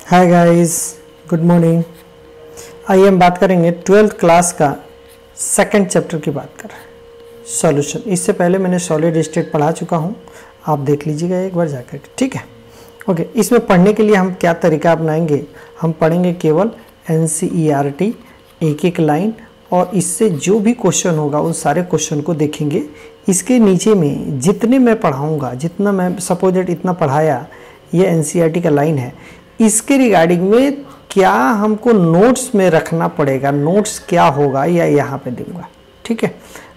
Hi guys, good morning. आइए हम बात करेंगे 12th क्लास का सेकंड चैप्टर की बात कर रहे हैं, सॉल्यूशन। इससे पहले मैंने सॉलिड स्टेट पढ़ा चुका हूं, आप देख लीजिएगा एक बार जाकर के, ठीक है। ओके, इसमें पढ़ने के लिए हम क्या तरीका अपनाएंगे, हम पढ़ेंगे केवल NCERT एक एक लाइन, और इससे जो भी क्वेश्चन होगा उन सारे क्वेश्चन को देखेंगे। इसके नीचे में जितने मैं पढ़ाऊँगा, जितना मैं सपोज इतना पढ़ाया, ये NCERT का लाइन है, इसके रिगार्डिंग में क्या हमको नोट्स में रखना पड़ेगा, नोट्स क्या होगा या यहाँ पे दूंगा, ठीक है।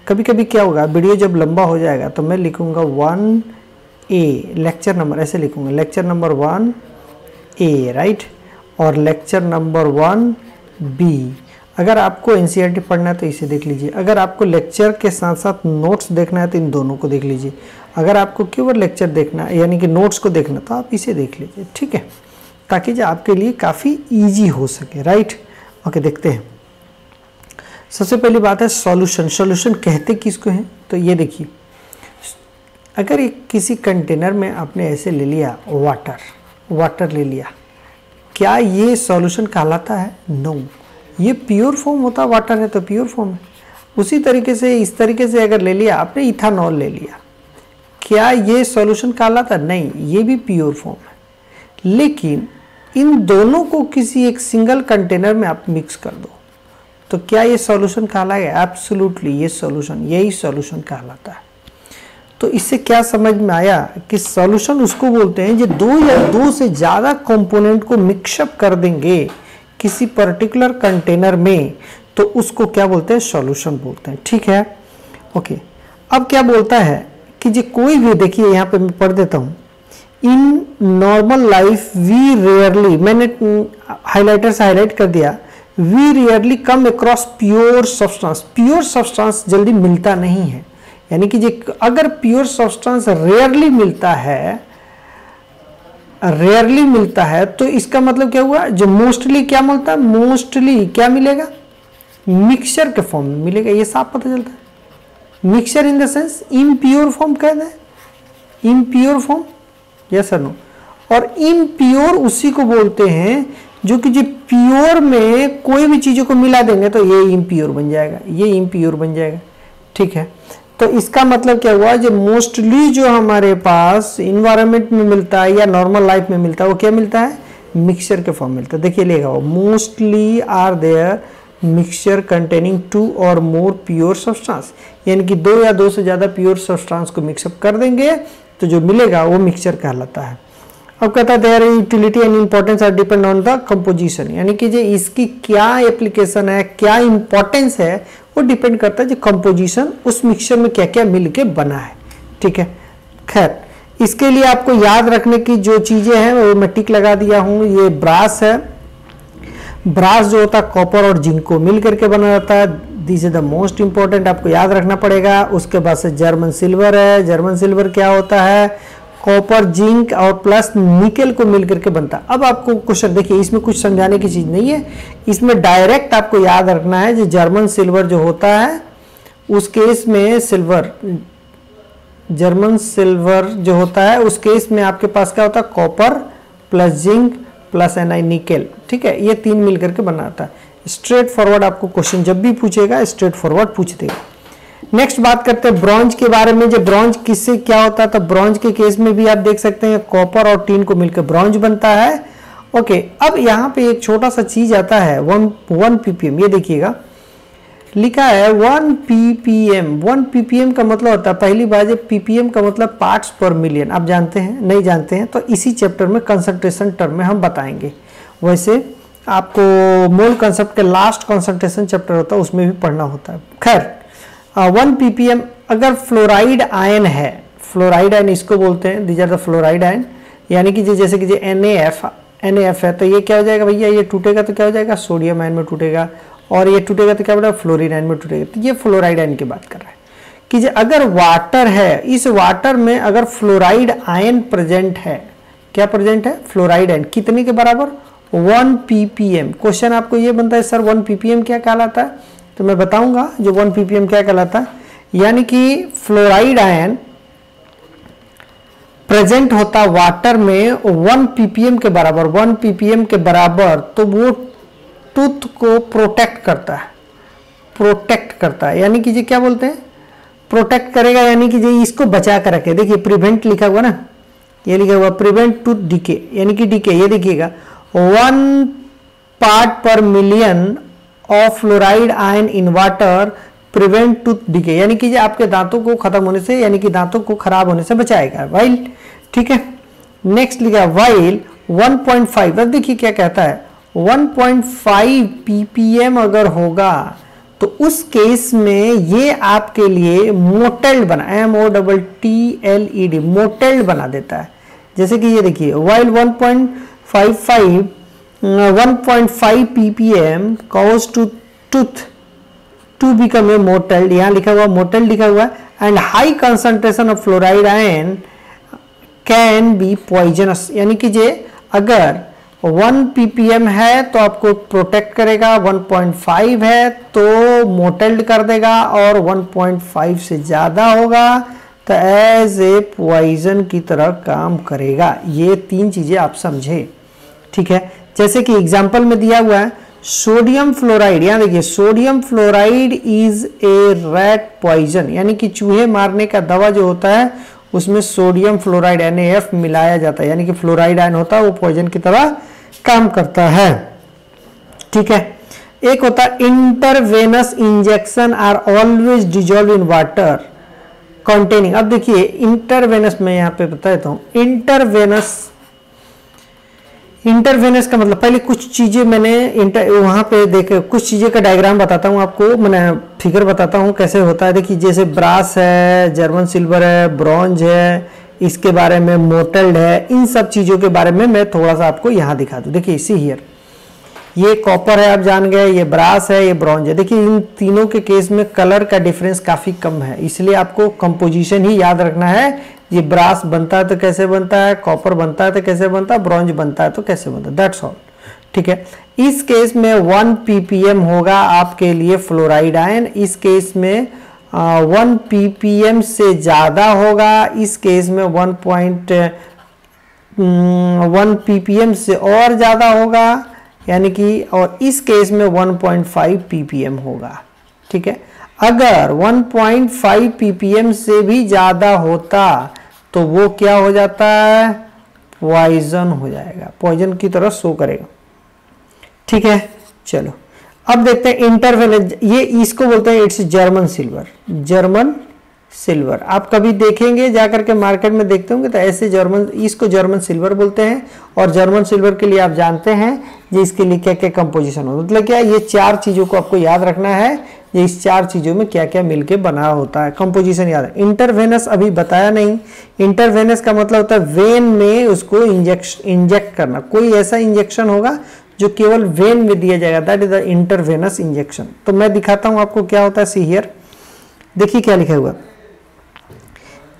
कभी कभी क्या होगा, वीडियो जब लंबा हो जाएगा तो मैं लिखूंगा 1A लेक्चर नंबर, ऐसे लिखूंगा लेक्चर नंबर 1A, राइट, और लेक्चर नंबर 1B। अगर आपको NCERT पढ़ना है तो इसे देख लीजिए, अगर आपको लेक्चर के साथ साथ नोट्स देखना है तो इन दोनों को देख लीजिए, अगर आपको केवल लेक्चर देखना है यानी कि नोट्स को देखना तो आप इसे देख लीजिए, ठीक है, ताकि जो आपके लिए काफ़ी इजी हो सके, राइट। ओके, देखते हैं। सबसे पहली बात है सॉल्यूशन। सॉल्यूशन कहते किसको हैं, तो ये देखिए, अगर एक किसी कंटेनर में आपने ऐसे ले लिया वाटर ले लिया, क्या ये सॉल्यूशन कहलाता है? नो, ये प्योर फॉर्म होता है, वाटर है तो प्योर फॉर्म है। उसी तरीके से इस तरीके से अगर ले लिया आपने, इथानॉल ले लिया, क्या ये सॉल्यूशन कहलाता? नहीं, ये भी प्योर फॉर्म है। लेकिन इन दोनों को किसी एक सिंगल कंटेनर में आप मिक्स कर दो तो क्या ये सॉल्यूशन कहलाएगा? एब्सोल्युटली, ये सॉल्यूशन, यही सॉल्यूशन कहलाता है। तो इससे क्या समझ में आया कि सॉल्यूशन उसको बोलते हैं जो दो या दो से ज़्यादा कंपोनेंट को मिक्सअप कर देंगे किसी पर्टिकुलर कंटेनर में, तो उसको क्या बोलते हैं? सॉल्यूशन बोलते हैं, ठीक है। ओके, अब क्या बोलता है कि जो कोई भी, देखिए यहाँ पे मैं पढ़ देता हूँ, in normal life we rarely, मैंने हाइलाइटर से हाईलाइट कर दिया, we rarely come across pure substance. Pure substance जल्दी मिलता नहीं है, यानी कि जो अगर प्योर सब्सटेंस रेयरली मिलता है तो इसका मतलब क्या हुआ, जो मोस्टली क्या मिलता है, मोस्टली क्या मिलेगा, मिक्सचर के फॉर्म में मिलेगा। ये साफ पता चलता है। Mixture in the sense impure form कह दें, इम्प्योर फॉर्म, यस और नो। और इम्प्योर उसी को बोलते हैं जो कि जो प्योर में कोई भी चीजों को मिला देंगे तो ये इम्प्योर बन जाएगा, ये इम्प्योर बन जाएगा, ठीक है। तो इसका मतलब क्या हुआ, जो मोस्टली जो हमारे पास इन्वायरमेंट में मिलता है या नॉर्मल लाइफ में मिलता है, वो क्या मिलता है? मिक्सचर के फॉर्म मिलता है। देखिए लेगा वो, mostly are there mixture containing 2 और मोर प्योर सब्सटेंस, यानी कि 2 या 2 से ज्यादा प्योर सब्सटेंस को मिक्सअप कर देंगे तो जो मिलेगा वो मिक्सचर कहलाता है। अब कहता है their utility and importance are depend on the composition, यानी कि जो इसकी क्या एप्लीकेशन है, क्या इंपॉर्टेंस है, वो डिपेंड करता है जो कंपोजिशन उस मिक्सचर में क्या क्या मिलके बना है, ठीक है। खैर, इसके लिए आपको याद रखने की जो चीजें हैं वो मैं टिक लगा दिया हूं। ये ब्रास है, ब्रास जो होता है कॉपर और जिंक को मिल करके बना जाता है, this is the most important, आपको याद रखना पड़ेगा। उसके बाद से जर्मन सिल्वर है, जर्मन सिल्वर क्या होता है, कॉपर, जिंक और प्लस निकेल को मिल करके बनता है। अब आपको क्वेश्चन देखिए, इसमें कुछ समझाने की चीज नहीं है, इसमें डायरेक्ट आपको याद रखना है जो जर्मन सिल्वर जो होता है उस केस में सिल्वर, जर्मन सिल्वर जो होता है उस केस में आपके पास क्या होता है, copper plus zinc plus Ni nickel, ठीक है, ये 3 मिल करके बनाता है। स्ट्रेट फॉरवर्ड आपको क्वेश्चन जब भी पूछेगा स्ट्रेट फॉरवर्ड पूछ देगा। नेक्स्ट बात करते हैं ब्रॉन्ज के बारे में। जो ब्रॉन्ज किससे क्या होता है, तो ब्रॉन्ज के केस में भी आप देख सकते हैं कॉपर और टीन को मिलकर ब्रॉन्ज बनता है। ओके, अब यहाँ पे एक छोटा सा चीज आता है 1 ppm, ये देखिएगा लिखा है 1 ppm। 1 ppm का मतलब होता है, पहली बात है ppm का मतलब पार्ट्स पर मिलियन, आप जानते हैं? नहीं जानते हैं तो इसी चैप्टर में कंसंट्रेशन टर्म में हम बताएंगे। वैसे आपको मोल कंसेप्ट के लास्ट कंसंट्रेशन चैप्टर होता है उसमें भी पढ़ना होता है। खैर, 1 ppm अगर फ्लोराइड आयन है, फ्लोराइड आयन इसको बोलते हैं, these are the fluoride ion, यानी कि जैसे कि NaF है तो ये क्या हो जाएगा भैया, ये टूटेगा तो क्या हो जाएगा, सोडियम आयन में टूटेगा, और ये टूटेगा तो क्या बोला, फ्लोरीन आयन में टूटेगा। तो ये फ्लोराइड आयन की बात कर रहा है कि अगर वाटर है, इस वाटर में अगर फ्लोराइड आयन प्रेजेंट है, क्या प्रेजेंट है, फ्लोराइड आयन, कितने के बराबर, 1 ppm। क्वेश्चन आपको ये बनता है सर 1 ppm क्या कहलाता है, तो मैं बताऊंगा जो 1 ppm क्या कहलाता है, यानी कि फ्लोराइड आयन प्रेजेंट होता वाटर में 1 ppm के बराबर, 1 ppm के बराबर, तो वो टूथ को प्रोटेक्ट करता है, प्रोटेक्ट करता है, यानी कि जी क्या बोलते हैं, प्रोटेक्ट करेगा, यानी कि जी इसको बचा कर रखे। देखिए प्रिवेंट लिखा हुआ ना, ये लिखा हुआ प्रिवेंट टूथ डीके, यानी कि डीके, ये देखिएगा 1 पार्ट पर million of fluoride ion in water prevent tooth decay, यानी कि आपके दांतों को खत्म होने से, यानी कि दांतों को खराब होने से बचाएगा। वाइल, ठीक है। नेक्स्ट लिखा वाइल 1.5, अब देखिए क्या कहता है, 1.5 ppm अगर होगा तो उस केस में ये आपके लिए मोटेल्ड बना, MOTTLED, मोटेल्ड बना देता है। जैसे कि ये देखिए while 1.5 ppm cause to tooth to become a mottled, यहाँ लिखा हुआ मोटेल्ड लिखा हुआ, and high concentration of fluoride ion can be poisonous, यानी कि जे अगर 1 ppm है तो आपको प्रोटेक्ट करेगा, 1.5 है तो मोटेल्ड कर देगा, और 1.5 से ज़्यादा होगा तो एज ए पॉइजन की तरह काम करेगा। ये 3 चीज़ें आप समझे, ठीक है। जैसे कि एग्जाम्पल में दिया हुआ है सोडियम फ्लोराइड, यहाँ देखिए sodium fluoride is a rat poison, यानी कि चूहे मारने का दवा जो होता है उसमें सोडियम फ्लोराइड NaF मिलाया जाता है, यानी कि फ्लोराइड आयन होता है, वो पॉइजन की तरह काम करता है, ठीक है। एक होता है intravenous injection are always dissolve in water containing. अब देखिए इंटरवेनस में यहाँ पे बता देता हूँ, इंटरवेनस का मतलब, पहले कुछ चीजें मैंने वहां पे देखे, कुछ चीजें का डायग्राम बताता हूँ आपको, मैंने फिगर बताता हूँ कैसे होता है। देखिए जैसे ब्रास है, जर्मन सिल्वर है, ब्रॉन्ज है, इसके बारे में मोटेल्ड है, इन सब चीजों के बारे में मैं थोड़ा सा आपको यहाँ दिखा दूँ। देखिए सी हियर, ये कॉपर है आप जान गए, ये ब्रास है, ये ब्रॉन्ज है। देखिए इन तीनों के केस में कलर का डिफरेंस काफी कम है, इसलिए आपको कंपोजिशन ही याद रखना है। ये ब्रास बनता है तो कैसे बनता है, कॉपर बनता है तो कैसे बनता है, ब्रॉन्ज बनता है तो कैसे बनता है, दैट्स ऑल, ठीक है। इस केस में 1 ppm होगा आपके लिए फ्लोराइड आयन, इस केस में 1 ppm से ज्यादा होगा, इस केस में 1 ppm से और ज्यादा होगा, यानी कि, और इस केस में 1.5 ppm होगा, ठीक है। अगर 1.5 ppm से भी ज्यादा होता तो वो क्या हो जाता है, पॉइजन हो जाएगा, पॉइजन की तरह शो करेगा, ठीक है। चलो अब देखते हैं इंटरवेलेंस, ये इसको बोलते हैं it's German silver, German silver. आप कभी देखेंगे जाकर के मार्केट में देखते होंगे तो ऐसे जर्मन, इसको जर्मन सिल्वर बोलते हैं। और जर्मन सिल्वर के लिए आप जानते हैं जी इसके लिए क्या क्या कंपोजिशन हो, मतलब क्या, ये 4 चीजों को आपको याद रखना है, ये इस 4 चीजों में क्या क्या मिलके बना होता है, कंपोजिशन याद है। इंटरवेनस अभी बताया नहीं, इंटरवेनस का मतलब होता है वेन में उसको इंजेक्ट करना, कोई ऐसा इंजेक्शन होगा जो केवल वेन में दिया जाएगा, that is the intravenous injection. तो मैं दिखाता हूं आपको क्या होता है, सी हियर, देखिए क्या लिखा हुआ,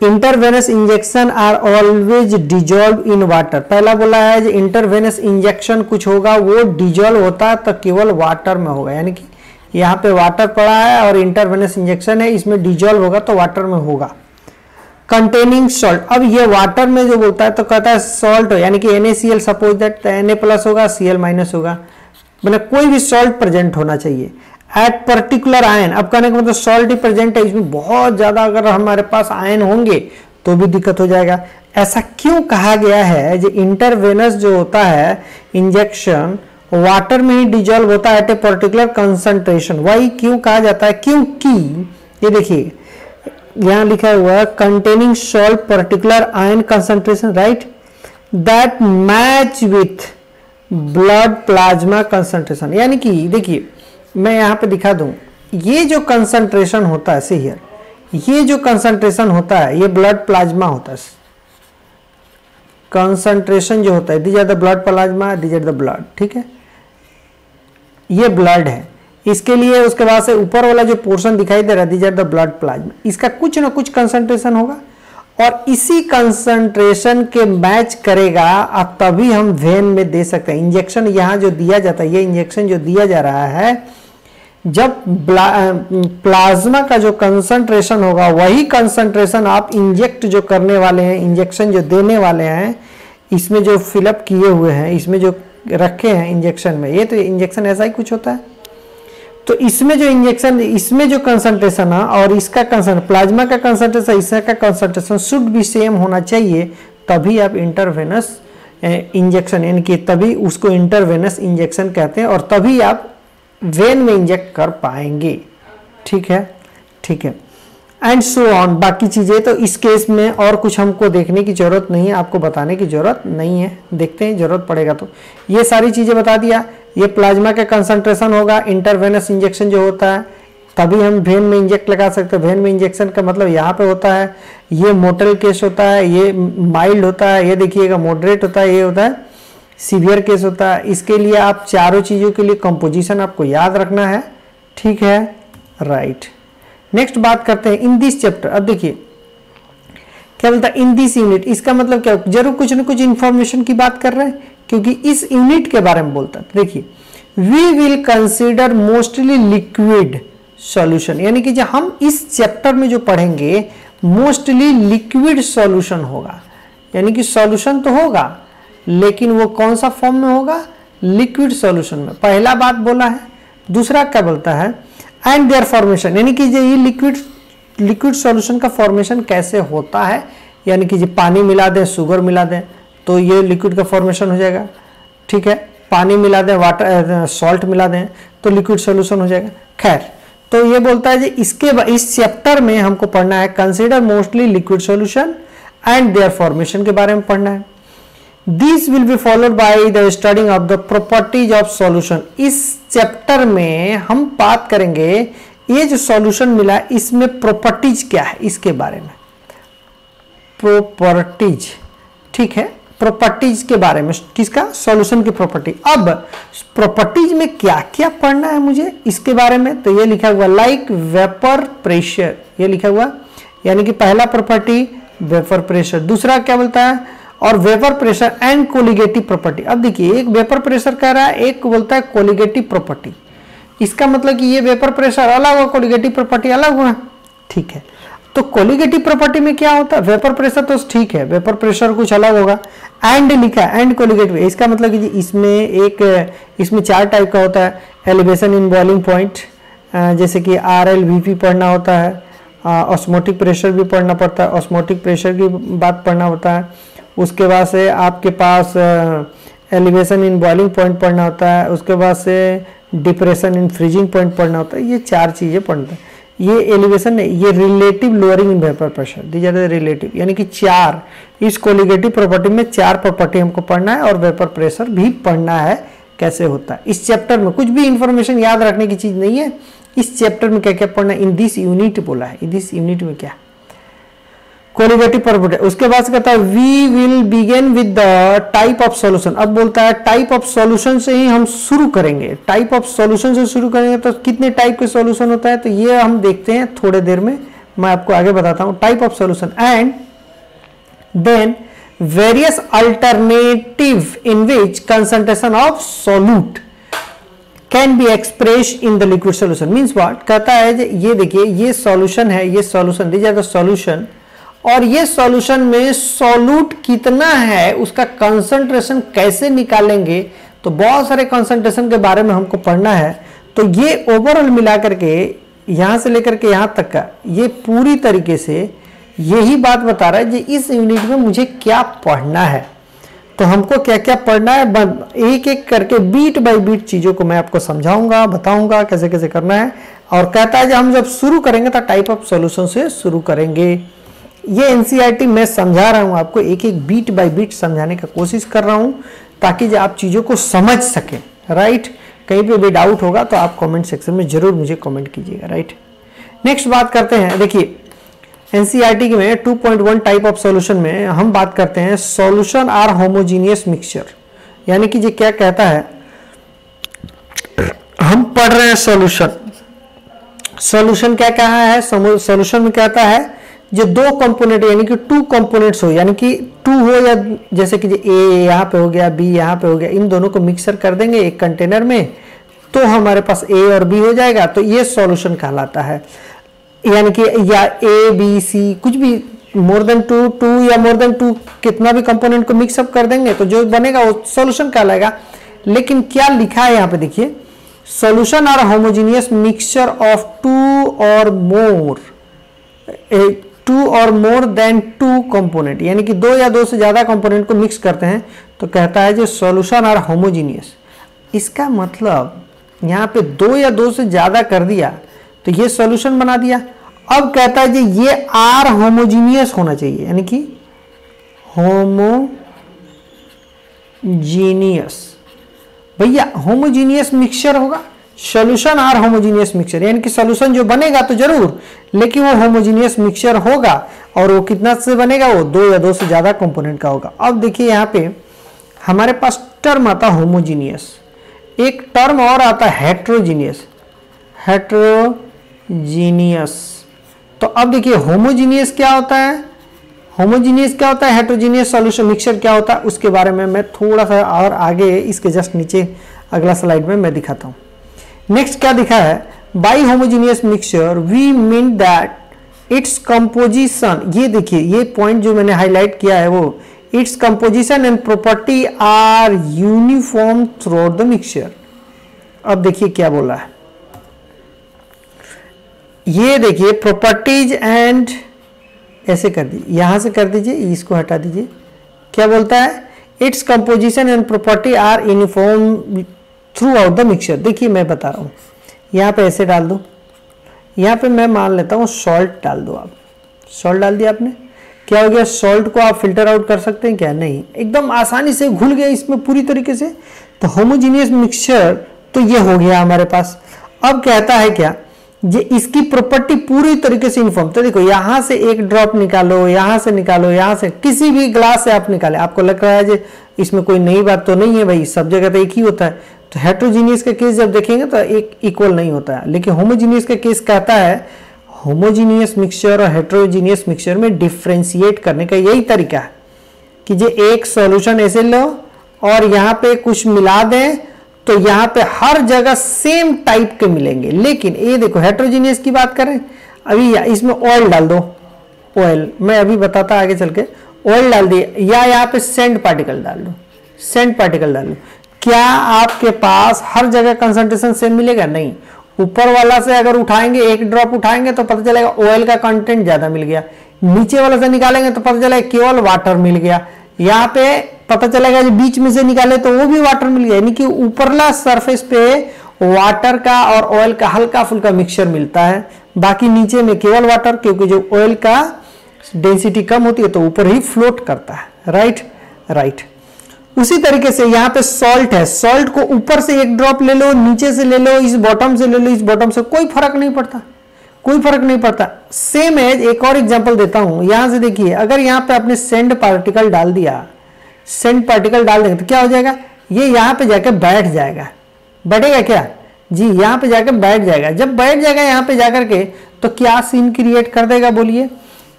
intravenous injection are always dissolve in water. पहला बोला है जो इंटरवेनस इंजेक्शन कुछ होगा वो डिजॉल्व होता है तो केवल वाटर में होगा, यानी कि यहाँ पे वाटर पड़ा है और इंटरवेनस इंजेक्शन है, इसमें डिजॉल्व होगा तो वाटर में होगा। कंटेनिंग सॉल्ट, अब ये वाटर में जो बोलता है तो कहता है सॉल्ट, यानी कि NaCl, सपोज दैट Na+ होगा, Cl- होगा, मतलब कोई भी सॉल्ट प्रेजेंट होना चाहिए। एट पर्टिकुलर आयन, अब कहने का मतलब सॉल्ट ही प्रेजेंट है, इसमें बहुत ज्यादा अगर हमारे पास आयन होंगे तो भी दिक्कत हो जाएगा। ऐसा क्यों कहा गया है, जो इंटरवेनस जो होता है इंजेक्शन वाटर में ही डिजॉल्व होता है एट ए पर्टिकुलर कंसंट्रेशन। वही क्यों कहा जाता है, क्योंकि ये देखिए यहां लिखा हुआ है containing salt particular ion concentration, right, that match with blood plasma concentration. यानी कि देखिए मैं यहां पे दिखा दूं, ये जो कंसंट्रेशन होता है, सी हियर, ये जो कंसंट्रेशन होता है ये ब्लड प्लाज्मा होता है। कंसंट्रेशन जो होता है, these are the blood plasma, these are the blood, ठीक है, ये ब्लड है। इसके लिए उसके बाद से ऊपर वाला जो पोर्शन दिखाई दे रहा है, these are the blood plasma, इसका कुछ ना कुछ कंसंट्रेशन होगा और इसी कंसंट्रेशन के मैच करेगा, अब तभी हम वेन में दे सकते हैं। इंजेक्शन यहाँ जो दिया जाता है, ये इंजेक्शन जो दिया जा रहा है जब प्लाज्मा का जो कंसंट्रेशन होगा वही कंसंट्रेशन आप इंजेक्ट जो करने वाले हैं, इंजेक्शन जो देने वाले हैं, इसमें जो फिलअप किए हुए हैं, इसमें जो रखे हैं इंजेक्शन में, ये तो इंजेक्शन ऐसा ही कुछ होता है। तो इसमें जो इंजेक्शन, इसमें जो कंसंट्रेशन है और इसका कंसंट्रेशन, प्लाज्मा का कंसंट्रेशन, इसका कंसंट्रेशन शुड भी सेम होना चाहिए, तभी आप इंटरवेनस इंजेक्शन, यानी कि तभी उसको इंटरवेनस इंजेक्शन कहते हैं और तभी आप वेन में इंजेक्ट कर पाएंगे। ठीक है, ठीक है, एंड सो ऑन। बाकी चीजें तो इस केस में और कुछ हमको देखने की जरूरत नहीं है, आपको बताने की जरूरत नहीं है, देखते हैं जरूरत पड़ेगा तो। ये सारी चीजें बता दिया। ये प्लाज्मा का कंसंट्रेशन होगा, इंटरवेनस इंजेक्शन जो होता है तभी हम वेन में इंजेक्ट लगा सकते हैं। वेन में इंजेक्शन का मतलब यहाँ पे होता है, ये मोटल केस होता है, ये माइल्ड होता है, ये देखिएगा मॉडरेट होता है, ये होता है सीवियर केस होता है। इसके लिए आप चारों चीजों के लिए कंपोजिशन आपको याद रखना है। ठीक है, राइट। नेक्स्ट बात करते हैं इन दिस चैप्टर। अब देखिए क्या बोलता है इन दिस यूनिट, इसका मतलब क्या, जरूर कुछ ना कुछ इंफॉर्मेशन की बात कर रहे हैं क्योंकि इस यूनिट के बारे में बोलता है। देखिए we will consider mostly liquid solution, यानी कि जो हम इस चैप्टर में जो पढ़ेंगे मोस्टली लिक्विड सॉल्यूशन होगा, यानी कि सॉल्यूशन तो होगा लेकिन वो कौन सा फॉर्म में होगा, लिक्विड सॉल्यूशन में। पहला बात बोला है। दूसरा क्या बोलता है एंड देयर फॉर्मेशन, यानी कि ये लिक्विड सॉल्यूशन का फॉर्मेशन कैसे होता है, यानी कि पानी मिला दें, शुगर मिला दें तो ये लिक्विड का फॉर्मेशन हो जाएगा। ठीक है, पानी मिला दें, वाटर सॉल्ट मिला दें तो लिक्विड सॉल्यूशन हो जाएगा। खैर, तो ये बोलता है इस चैप्टर में हमको पढ़ना है consider mostly liquid solution and there formation के बारे में पढ़ना है। This will be followed by the studying of the properties of solution। इस चैप्टर में हम बात करेंगे ये जो सॉल्यूशन मिला इसमें प्रॉपर्टीज क्या है इसके बारे में, प्रॉपर्टीज। ठीक है, प्रॉपर्टीज के बारे में, किसका, सॉल्यूशन की प्रॉपर्टी। अब प्रॉपर्टीज में क्या क्या पढ़ना है मुझे इसके बारे में, तो ये लिखा हुआ लाइक वेपर प्रेशर, ये लिखा हुआ, यानी कि पहला प्रॉपर्टी वेपर प्रेशर। दूसरा क्या बोलता है, और vapour pressure and colligative property. अब देखिए एक वेपर प्रेशर कह रहा है, एक बोलता है कोलिगेटिव प्रॉपर्टी। इसका मतलब कि ये वेपर प्रेशर अलग हो, कोलिगेटिव प्रॉपर्टी अलग हुआ। ठीक है, तो कोलिगेटिव प्रॉपर्टी में क्या होता है, वेपर प्रेशर तो ठीक है, वेपर प्रेशर कुछ अलग होगा। एंड लिखा है, एंड कोलिगेटिव, इसका मतलब कि इसमें चार टाइप का होता है। एलिवेशन इन बॉइलिंग पॉइंट, जैसे कि RLVP पढ़ना होता है, ऑस्मोटिक प्रेशर भी पढ़ना पड़ता है, ऑस्मोटिक प्रेशर की बात पढ़ना होता है। उसके बाद से आपके पास एलिवेशन इन बॉइलिंग पॉइंट पढ़ना होता है, उसके बाद से डिप्रेशन इन फ्रीजिंग पॉइंट पढ़ना होता है। ये चार चीज़ें पढ़ना है। ये एलिवेशन नहीं, ये relative lowering in vapour pressure, these are the relative, यानी कि चार, इस कोलिगेटिव प्रॉपर्टी में चार प्रॉपर्टी हमको पढ़ना है और वेपर प्रेशर भी पढ़ना है कैसे होता है। इस चैप्टर में कुछ भी इंफॉर्मेशन याद रखने की चीज़ नहीं है। इस चैप्टर में क्या क्या पढ़ना है, इन दिस यूनिट बोला है, इन दिस यूनिट में क्या कोलिगेटिव प्रॉपर्टी। उसके बाद से कहता है we will begin with the type of solution. अब बोलता है टाइप ऑफ सॉल्यूशन से ही हम शुरू करेंगे। टाइप ऑफ सॉल्यूशन से शुरू करेंगे तो कितने टाइप के सॉल्यूशन होता है, तो ये हम देखते हैं थोड़े देर में, मैं आपको आगे बताता हूं। Type of solution and then various alternative in which concentration of solute can be express in the liquid solution. Means what, कहता है ये देखिए ये सॉल्यूशन है, ये solution, these are the solution, और ये सॉल्यूशन में सॉल्यूट कितना है उसका कंसंट्रेशन कैसे निकालेंगे, तो बहुत सारे कंसंट्रेशन के बारे में हमको पढ़ना है। तो ये ओवरऑल मिला करके यहां से लेकर के यहां तक का ये पूरी तरीके से यही बात बता रहा है कि इस यूनिट में मुझे क्या पढ़ना है। तो हमको क्या क्या पढ़ना है, एक एक करके बीट बाय बीट चीजों को मैं आपको समझाऊंगा, बताऊंगा कैसे कैसे करना है। और कहता है कि हम जब शुरू करेंगे तो टाइप ऑफ सॉल्यूशन से शुरू करेंगे। ये एनसीईआरटी मैं समझा रहा हूं आपको, एक एक बीट बाय बीट समझाने का कोशिश कर रहा हूं ताकि आप चीजों को समझ सकें। राइट, कहीं पे भी डाउट होगा तो आप कमेंट सेक्शन में जरूर मुझे कमेंट कीजिएगा। राइट, नेक्स्ट बात करते हैं। देखिए एनसीईआरटी में 2.1 टाइप ऑफ सॉल्यूशन में हम बात करते हैं सॉल्यूशन आर होमोजीनियस मिक्सचर, यानी कि ये क्या कहता है, हम पढ़ रहे हैं सॉल्यूशन क्या कहा है, सॉल्यूशन में कहता है जो दो कंपोनेंट यानी कि टू कंपोनेंट्स हो, यानी कि टू हो, या जैसे कि ए यहाँ पे हो गया, बी यहाँ पे हो गया, इन दोनों को मिक्सर कर देंगे एक कंटेनर में, तो हमारे पास ए और बी हो जाएगा, तो ये सॉल्यूशन कहलाता है। यानी कि या ए बी सी कुछ भी मोर देन टू या मोर देन टू कितना भी कंपोनेंट को मिक्सअप कर देंगे तो जो बनेगा वो सॉल्यूशन कहलाएगा। लेकिन क्या लिखा है यहाँ पे देखिए, solution are homogeneous mixture of two और मोर देन टू कंपोनेंट, यानी कि दो या दो से ज्यादा कंपोनेंट को मिक्स करते हैं तो कहता है जो सॉल्यूशन आर होमोजेनियस। इसका मतलब यहाँ पे दो या दो से ज्यादा कर दिया तो ये सॉल्यूशन बना दिया। अब कहता है जी ये आर होमोजीनियस होना चाहिए, यानी कि होमोजीनियस। भैया होमोजीनियस मिक्सचर होगा, सॉल्यूशन आर होमोजीनियस मिक्सचर, यानी कि सॉल्यूशन जो बनेगा तो जरूर, लेकिन वो होमोजीनियस मिक्सचर होगा। और वो कितना से बनेगा, वो दो या दो से ज्यादा कंपोनेंट का होगा। अब देखिए यहाँ पे हमारे पास टर्म आता होमोजीनियस, एक टर्म और आता है हेट्रोजीनियस। तो अब देखिए होमोजीनियस क्या होता है, हेट्रोजीनियस सॉल्यूशन मिक्सचर क्या होता है, उसके बारे में मैं थोड़ा सा और आगे इसके जस्ट नीचे अगला स्लाइड में मैं दिखाता हूं। नेक्स्ट क्या दिखा है, by homogeneous mixture we mean that it's composition, ये देखिए ये पॉइंट जो मैंने हाईलाइट किया है वो, it's composition and property are uniform throughout the mixture. अब देखिए क्या बोला है, ये देखिए प्रॉपर्टीज एंड, ऐसे कर दीजिए, यहां से कर दीजिए, इसको हटा दीजिए। क्या बोलता है, it's composition and property are uniform throughout the mixture. देखिए मैं बता रहा हूं, यहां पे ऐसे डाल दो, यहां पे मैं मान लेता हूं सॉल्ट डाल दो। आप सॉल्ट डाल दिया आपने, क्या हो गया, सॉल्ट को आप फिल्टर आउट कर सकते हैं क्या, नहीं, एकदम आसानी से घुल गया इसमें पूरी तरीके से। तो होमोजीनियस मिक्सचर तो ये हो गया हमारे पास। अब कहता है क्या, ये इसकी प्रॉपर्टी पूरी तरीके से यूनिफॉर्म। तो देखो यहां से एक ड्रॉप निकालो, यहां से निकालो, यहां से किसी भी ग्लास से आप निकाले, आपको लग रहा है जी इसमें कोई नई बात तो नहीं है, भाई सब जगह तो एक ही होता है। तो हेट्रोजीनियस का केस जब देखेंगे तो एक इक्वल नहीं होता है, लेकिन होमोजीनियस का केस कहता है होमोजीनियस मिक्सचर और हेट्रोजीनियस मिक्सचर में डिफ्रेंशिएट करने का यही तरीका है कि जो एक सॉल्यूशन ऐसे लो और यहाँ पे कुछ मिला दें तो यहाँ पे हर जगह सेम टाइप के मिलेंगे। लेकिन ये देखो हेट्रोजीनियस की बात करें, अभी इसमें ऑयल डाल दो, ऑयल मैं अभी बताता आगे चल के, ऑयल डाल दिए या यहाँ पे सेंट पार्टिकल डाल दो, क्या आपके पास हर जगह कंसंट्रेशन सेम मिलेगा, नहीं। ऊपर वाला से अगर उठाएंगे, एक ड्रॉप उठाएंगे तो पता चलेगा ऑयल का कंटेंट ज्यादा मिल गया, नीचे वाला से निकालेंगे तो पता चलेगा केवल वाटर मिल गया, यहाँ पे पता चलेगा जो बीच में से निकाले तो वो भी वाटर मिल गया। यानी कि ऊपरला सरफेस पे वाटर का और ऑयल का हल्का फुल्का मिक्सचर मिलता है, बाकी नीचे में केवल वाटर, क्योंकि जो ऑयल का डेंसिटी कम होती है तो ऊपर ही फ्लोट करता है। राइट। उसी तरीके से यहाँ पे सॉल्ट है, सॉल्ट को ऊपर से एक ड्रॉप ले लो, नीचे से ले लो, इस बॉटम से ले लो, इस बॉटम से, कोई फर्क नहीं पड़ता। सेम एज एक और एग्जांपल देता हूं, यहां से देखिए, अगर यहाँ पे आपने सेंड पार्टिकल डाल दिया, देंगे तो क्या हो जाएगा, ये यहाँ पे जाकर बैठ जाएगा, बैठेगा क्या जी, यहाँ पे जाकर बैठ जाएगा। जब बैठ जाएगा यहाँ पे जाकर के तो क्या सीन क्रिएट कर देगा, बोलिए।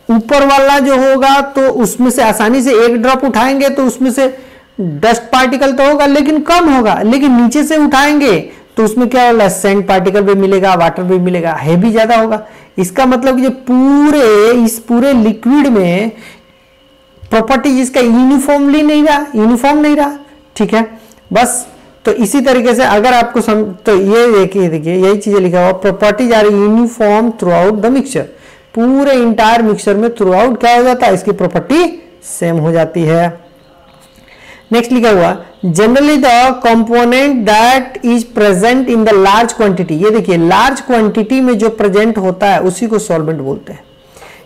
ऊपर वाला जो होगा तो उसमें से आसानी से एक ड्रॉप उठाएंगे तो उसमें से डस्ट पार्टिकल तो होगा लेकिन कम होगा, लेकिन नीचे से उठाएंगे तो उसमें क्या होगा, सेंट पार्टिकल भी मिलेगा, वाटर भी मिलेगा, है भी ज्यादा होगा। इसका मतलब कि इस पूरे लिक्विड में प्रॉपर्टी जिसका यूनिफॉर्म नहीं रहा, ठीक है। बस तो इसी तरीके से अगर आपको तो ये देखिए यही चीजें लिखा हुआ, properties are uniform throughout the mixture, पूरे इंटायर मिक्सचर में थ्रू आउट क्या हो जाता है, इसकी प्रॉपर्टी सेम हो जाती है। नेक्स्ट लिखा हुआ, generally the component that is present in the large quantity, ये देखिए लार्ज क्वांटिटी में जो प्रेजेंट होता है उसी को सॉल्वेंट बोलते हैं।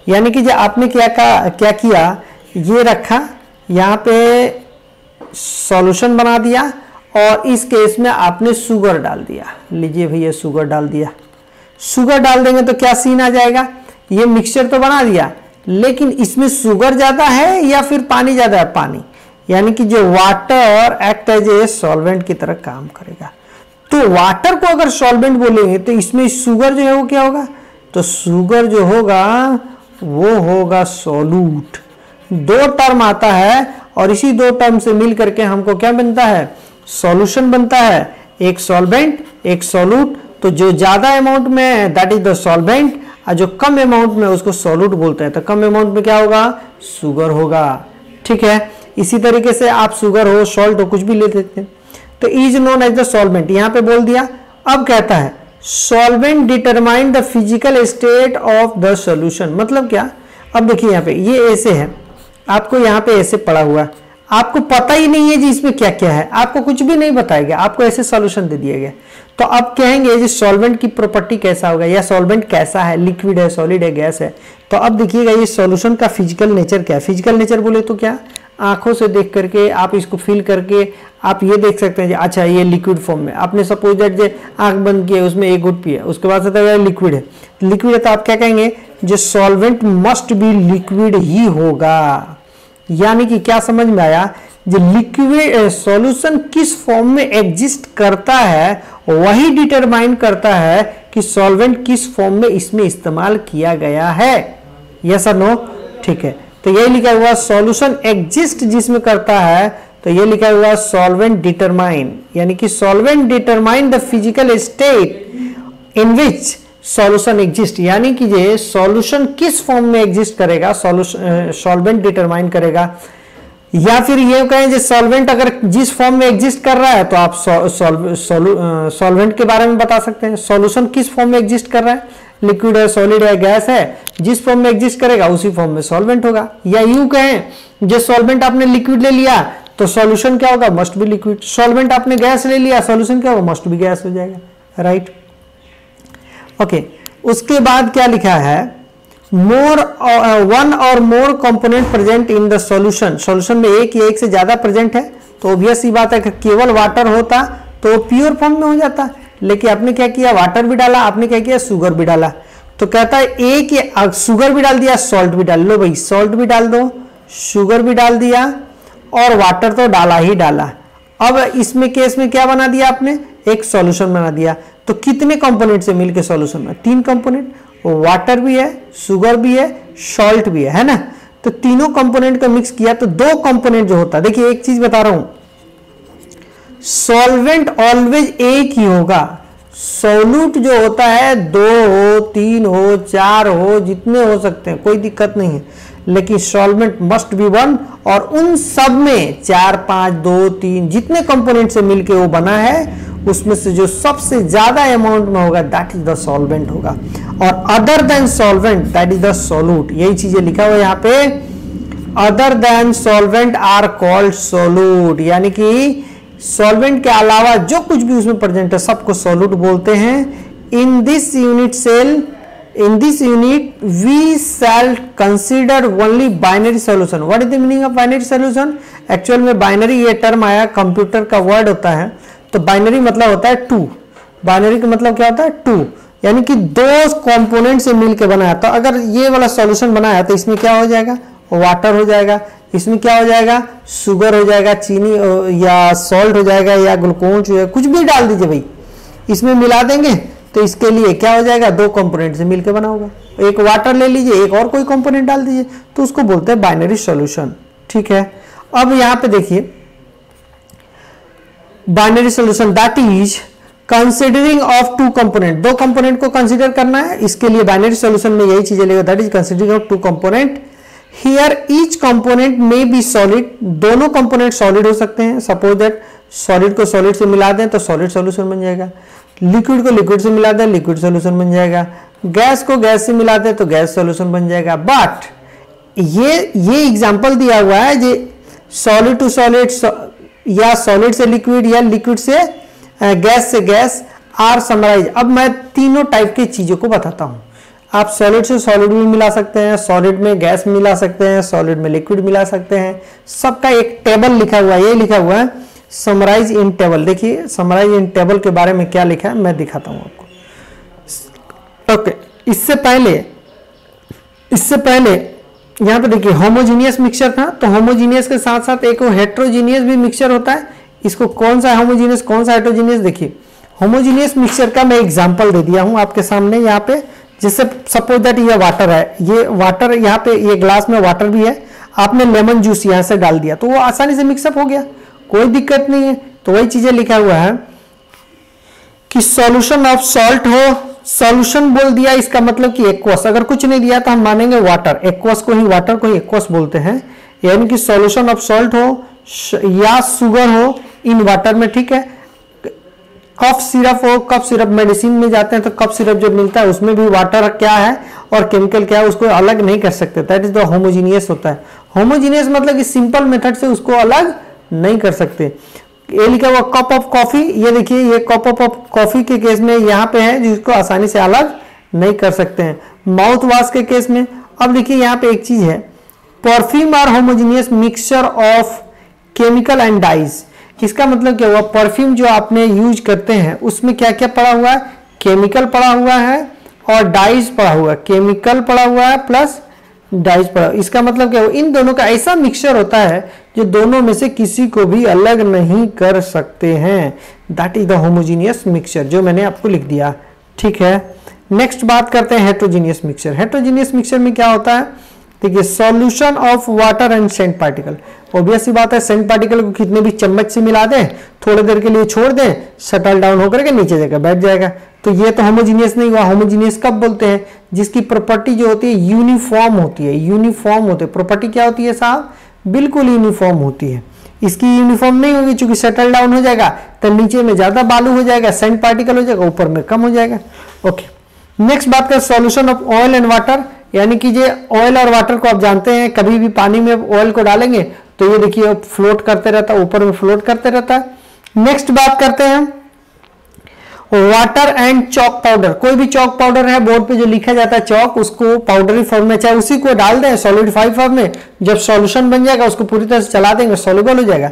यानी कि जो आपने क्या किया, ये रखा यहाँ पे सॉल्यूशन बना दिया और इस केस में आपने शुगर डाल दिया, लीजिए भैया शुगर डाल दिया। शुगर डाल देंगे तो क्या सीन आ जाएगा, ये मिक्सचर तो बना दिया लेकिन इसमें शुगर ज्यादा है या फिर पानी ज्यादा है, पानी, यानी कि जो water act as a solvent की तरह काम करेगा। तो वाटर को अगर सॉल्वेंट बोलेंगे तो इसमें शुगर जो है वो क्या होगा, तो शुगर जो होगा वो होगा सॉल्यूट। दो टर्म आता है और इसी दो टर्म से मिल करके हमको क्या बनता है, सॉल्यूशन बनता है, एक सॉल्वेंट एक सॉल्यूट, तो जो ज्यादा अमाउंट में है दैट इज द सॉल्वेंट, और जो कम अमाउंट में उसको सॉल्यूट बोलते हैं। तो कम अमाउंट में क्या होगा, शुगर होगा। ठीक है, इसी तरीके से आप शुगर हो, सॉल्ट हो, कुछ भी ले लेते हैं। तो is known as the solvent, यहां पे बोल दिया। अब कहता है solvent determine the physical state of the solution, मतलब क्या। अब देखिए यहाँ पे ये ऐसे है, आपको यहाँ पे ऐसे पड़ा हुआ है, आपको पता ही नहीं है जी इसमें क्या क्या है, आपको कुछ भी नहीं बताया गया, आपको ऐसे सॉल्यूशन दे दिया गया। तो अब कहेंगे जी सॉल्वेंट की प्रॉपर्टी कैसा होगा, या सॉल्वेंट कैसा है, लिक्विड है, सॉलिड है, गैस है। तो अब देखिएगा ये सॉल्यूशन का फिजिकल नेचर क्या है। फिजिकल नेचर बोले तो क्या, आंखों से देख करके आप इसको फील करके आप ये देख सकते हैं जी, अच्छा ये लिक्विड फॉर्म में, आपने सपोज दैट जो आंख बंद की है उसमें एक घुट पिया, उसके बाद से लिक्विड है, लिक्विड है तो आप क्या कहेंगे, जो सॉल्वेंट मस्ट बी लिक्विड ही होगा। यानी कि क्या समझ में आया, जो लिक्विड सॉल्यूशन किस फॉर्म में एग्जिस्ट करता है वही डिटरमाइन करता है कि सॉल्वेंट किस फॉर्म में इसमें इस्तेमाल किया गया है। यस और नो, ठीक है। तो यही लिखा हुआ सॉल्यूशन एग्जिस्ट जिसमें करता है, तो ये लिखा हुआ सॉल्वेंट डिटरमाइन, यानी कि solvent determine the physical state in which solution exist, यानी कि ये सॉल्यूशन किस फॉर्म में एग्जिस्ट करेगा, सॉल्वेंट डिटरमाइन करेगा। या फिर ये कहें जो सॉल्वेंट अगर जिस फॉर्म में एग्जिस्ट कर रहा है तो आप सॉल्वेंट के बारे में बता सकते हैं। सॉल्यूशन किस फॉर्म में एग्जिस्ट कर रहा है, लिक्विड है, सॉलिड है, गैस है, जिस फॉर्म में एग्जिस्ट करेगा उसी फॉर्म में सॉल्वेंट होगा। या यूं कहें जो सॉल्वेंट आपने लिक्विड ले लिया तो सॉल्यूशन क्या होगा, मस्ट बी लिक्विड। सॉल्वेंट आपने गैस ले लिया, सॉल्यूशन क्या होगा, मस्ट बी गैस हो जाएगा। Right, okay. उसके बाद क्या लिखा है, मोर वन और more component present in the solution, solution में एक या एक से ज्यादा प्रेजेंट है तो ऑब्वियस सी बात है कि केवल वाटर होता तो प्योर फॉर्म में हो जाता, लेकिन आपने क्या किया, वाटर भी डाला, आपने क्या किया, शुगर भी डाला। तो कहता है एक या शुगर भी डाल दिया, सॉल्ट भी डाल लो भाई, सॉल्ट भी डाल दो, शुगर भी डाल दिया और वाटर तो डाला ही डाला। अब इसमें केस में क्या बना दिया आपने, एक सॉल्यूशन बना दिया। तो कितने कंपोनेंट से मिलकर सॉल्यूशन में, 3 कंपोनेंट, वाटर भी है, शुगर भी है, सॉल्ट भी है ना। तो तीनों कंपोनेंट का मिक्स किया तो 2 कंपोनेंट जो होता है, देखिए एक चीज बता रहा हूं, सॉल्वेंट ऑलवेज एक ही होगा। सॉल्यूट जो होता है 2 हो, 3 हो, 4 हो, जितने हो सकते हैं, कोई दिक्कत नहीं है, लेकिन सॉल्वेंट मस्ट बी 1 और उन सब में 4, 5, 2, 3 जितने कंपोनेंट से मिलके वो बना है उसमें से जो सबसे ज्यादा अमाउंट में होगा दैट इज द सॉल्वेंट होगा, और other than solvent that is the solute. यही चीजें लिखा हुआ यहाँ पे, other than solvent are called solute, यानी कि सॉल्वेंट के अलावा जो कुछ भी उसमें प्रेजेंट है सबको सॉल्यूट बोलते हैं। In this unit we shall consider only binary solution. What is the meaning of binary solution, actual में बाइनरी ये टर्म आया, कंप्यूटर का वर्ड होता है, तो बाइनरी मतलब होता है 2, बाइनरी का मतलब क्या होता है 2, यानी कि 2 कंपोनेंट से मिलकर बनाया। तो अगर ये वाला सॉल्यूशन बनाया तो इसमें क्या हो जाएगा, वाटर हो जाएगा, इसमें क्या हो जाएगा, शुगर हो जाएगा, चीनी या सॉल्ट हो जाएगा, या ग्लूकोज हो जाएगा, कुछ भी डाल दीजिए भाई, इसमें मिला देंगे तो इसके लिए क्या हो जाएगा, 2 कंपोनेंट से मिलकर बना होगा। एक वाटर ले लीजिए, एक और कोई कंपोनेंट डाल दीजिए, तो उसको बोलते हैं बाइनरी सॉल्यूशन। ठीक है, अब यहां पे देखिए binary solution that is considering of 2 component, 2 component को कंसीडर करना है, इसके लिए बाइनरी सॉल्यूशन में यही चीजें लेगा, that is considering of 2 component. Hear each component में बी सॉलिड, दोनों कंपोनेंट सॉलिड हो सकते हैं। सपोज दैट सॉलिड को सॉलिड से मिला दें तो सॉलिड सॉल्यूशन बन जाएगा, लिक्विड को लिक्विड से मिला दें लिक्विड सॉल्यूशन बन जाएगा, गैस को गैस से मिला दें तो गैस सॉल्यूशन बन जाएगा। बट ये एग्जांपल दिया हुआ है जे सॉलिड टू सॉलिड या सॉलिड से लिक्विड या लिक्विड से गैस आर समराइज। अब मैं तीनों टाइप की चीजों को बताता हूं, आप सॉलिड से सॉलिड भी मिला सकते हैं, सॉलिड में गैस मिला सकते हैं, सॉलिड में लिक्विड मिला सकते हैं, सबका एक टेबल लिखा हुआ है, ये लिखा हुआ है समराइज इन टेबल। देखिए समराइज इन टेबल के बारे में क्या लिखा है मैं दिखाता हूं आपको। ओके, इससे पहले यहां पे देखिए होमोजीनियस मिक्सचर था, तो होमोजीनियस के साथ साथ एक हेट्रोजीनियस भी मिक्सचर होता है। इसको कौन सा होमोजीनियस कौन सा हेट्रोजीनियस, देखिए होमोजीनियस मिक्सचर का मैं एग्जांपल दे दिया हूं आपके सामने यहाँ पे। जैसे सपोज दैट ये वाटर है, ये वाटर यहाँ पे ये ग्लास में वाटर भी है, आपने लेमन जूस यहाँ से डाल दिया तो वो आसानी से मिक्सअप हो गया, कोई दिक्कत नहीं है। तो वही चीजें लिखा हुआ है कि सॉल्यूशन ऑफ सॉल्ट हो, सॉल्यूशन बोल दिया इसका मतलब कि एक्वस, अगर कुछ नहीं दिया तो हम मानेंगे वाटर, एक्वस को ही वाटर को ही एक्वस बोलते हैं, यानी कि सॉल्यूशन ऑफ सॉल्ट हो या शुगर हो इन वाटर में, ठीक है। कफ सिरप हो, कफ सिरप मेडिसिन में जाते हैं तो कफ सिरप जो मिलता है उसमें भी वाटर क्या है और केमिकल क्या है उसको अलग नहीं कर सकते, दैट इज द होमोजीनियस होता है। होमोजीनियस मतलब कि सिंपल मेथड से उसको अलग नहीं कर सकते। ये लिखा हुआ कप ऑफ कॉफी, ये देखिए ये कप ऑफ कॉफी के केस में यहाँ पे है जिसको आसानी से अलग नहीं कर सकते हैं। माउथ वॉश के केस में, अब देखिए यहाँ पे एक चीज है, perfume are homogeneous mixture of chemical and dyes. इसका मतलब क्या हुआ, परफ्यूम जो आपने यूज करते हैं उसमें क्या क्या पड़ा हुआ है, केमिकल पड़ा हुआ है और डाइज पड़ा हुआ है, केमिकल पड़ा हुआ है प्लस डाइज पड़ा। इसका मतलब क्या हुआ, इन दोनों का ऐसा मिक्सचर होता है जो दोनों में से किसी को भी अलग नहीं कर सकते हैं, that is the homogeneous mixture, जो मैंने आपको लिख दिया, ठीक है। नेक्स्ट बात करते हैं हेट्रोजीनियस मिक्सचर। हेट्रोजीनियस मिक्सचर में क्या होता है, देखिए solution of water and sand particle. Obvious सी बात है, सेंट पार्टिकल को कितने भी चम्मच से मिला दें, थोड़ी देर के लिए छोड़ दें, शटल डाउन होकर के नीचे जाकर बैठ जाएगा, तो ये तो होमोजीनियस नहीं हुआ। होमोजीनियस कब बोलते हैं, जिसकी प्रॉपर्टी जो होती है यूनिफॉर्म होती है, यूनिफॉर्म होते हैं। प्रॉपर्टी क्या होती है साहब, बिल्कुल यूनिफॉर्म होती है। इसकी यूनिफॉर्म नहीं होगी, चूंकि शटल डाउन हो जाएगा तो नीचे में ज्यादा बालू हो जाएगा, सेंट पार्टिकल हो जाएगा, ऊपर में कम हो जाएगा। ओके, नेक्स्ट बात करें solution of oil and water, यानी कि ये ऑयल और वाटर को आप जानते हैं, कभी भी पानी में ऑयल को डालेंगे तो ये देखिए फ्लोट करते रहता है, ऊपर में फ्लोट करते रहता है। नेक्स्ट बात करते हैं वाटर एंड चॉक पाउडर। कोई भी चॉक पाउडर है, बोर्ड पे जो लिखा जाता है चॉक, उसको पाउडरी फॉर्म में चाहे उसी को डाल दें सॉलिडिफाइड फॉर्म में, जब सॉल्यूशन बन जाएगा उसको पूरी तरह से चला देंगे, सॉल्युबल हो जाएगा।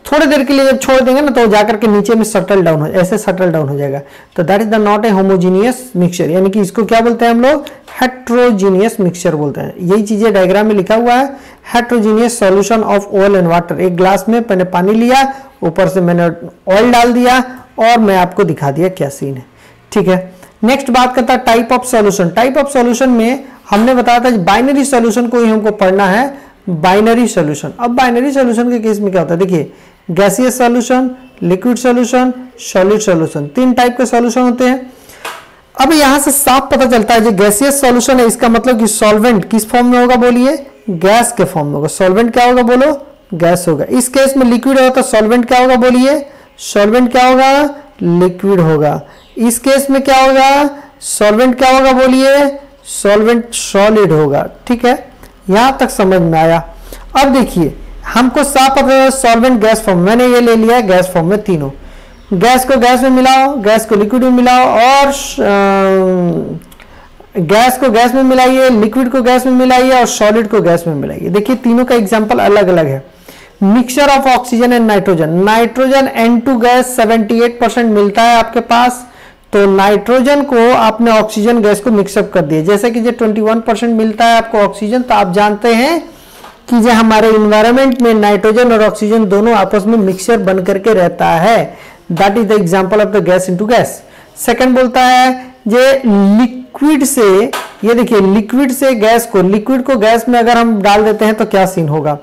थोड़ी देर के लिए जब छोड़ देंगे ना तो जाकर के नीचे में सटल डाउन हो, ऐसे सटल डाउन हो जाएगा, तो that is the not a homogeneous mixture, यानी कि इसको क्या बोलते हैं हम लोग, हेट्रोजीनियस मिक्सचर बोलते हैं। यही चीजें डायग्राम में लिखा हुआ है, heterogeneous solution of oil and water. एक ग्लास में मैंने पानी लिया, ऊपर से मैंने ऑयल डाल दिया और मैं आपको दिखा दिया क्या सीन है, ठीक है। नेक्स्ट बात करता है type of solution. Type of solution में हमने बताया था बाइनरी सॉल्यूशन को ही हमको पढ़ना है, बाइनरी सॉल्यूशन। अब बाइनरी सॉल्यूशन के केस में क्या होता है, देखिए gaseous solution, liquid solution, solid solution, तीन टाइप के सॉल्यूशन होते हैं। अब यहां से साफ पता चलता है जो गैसियस सॉल्यूशन है, इसका मतलब कि सॉल्वेंट किस फॉर्म में होगा, बोलिए गैस के फॉर्म में होगा। सॉल्वेंट क्या होगा, बोलो गैस होगा। इस केस में लिक्विड होगा तो सॉल्वेंट क्या होगा, बोलिए सॉल्वेंट क्या होगा, लिक्विड होगा। इस केस में क्या होगा, सॉल्वेंट क्या होगा, बोलिए सॉल्वेंट सॉलिड होगा, ठीक है। यहां तक समझ में आया। अब देखिए हमको साफ पता है सॉल्वेंट गैस फॉर्म, मैंने ये ले लिया गैस फॉर्म में, तीनों गैस को गैस में मिलाओ, गैस को लिक्विड में मिलाओ और गैस को गैस में मिलाइए, लिक्विड को गैस में मिलाइए और सॉलिड को गैस में मिलाइए। देखिए तीनों का एग्जांपल अलग अलग है। Mixture of oxygen and nitrogen, nitrogen N2 gas 78% मिलता है आपके पास, तो नाइट्रोजन को आपने ऑक्सीजन गैस को मिक्सअप कर दिया। जैसे कि जो 21% मिलता है आपको ऑक्सीजन, तो आप जानते हैं कि जो हमारे इन्वायरमेंट में नाइट्रोजन और ऑक्सीजन दोनों आपस में मिक्सचर बन करके रहता है, that is the example of the gas into gas. Second बोलता है ये लिक्विड से, ये देखिए लिक्विड से गैस को, लिक्विड को गैस में अगर हम डाल देते हैं तो क्या सीन होगा।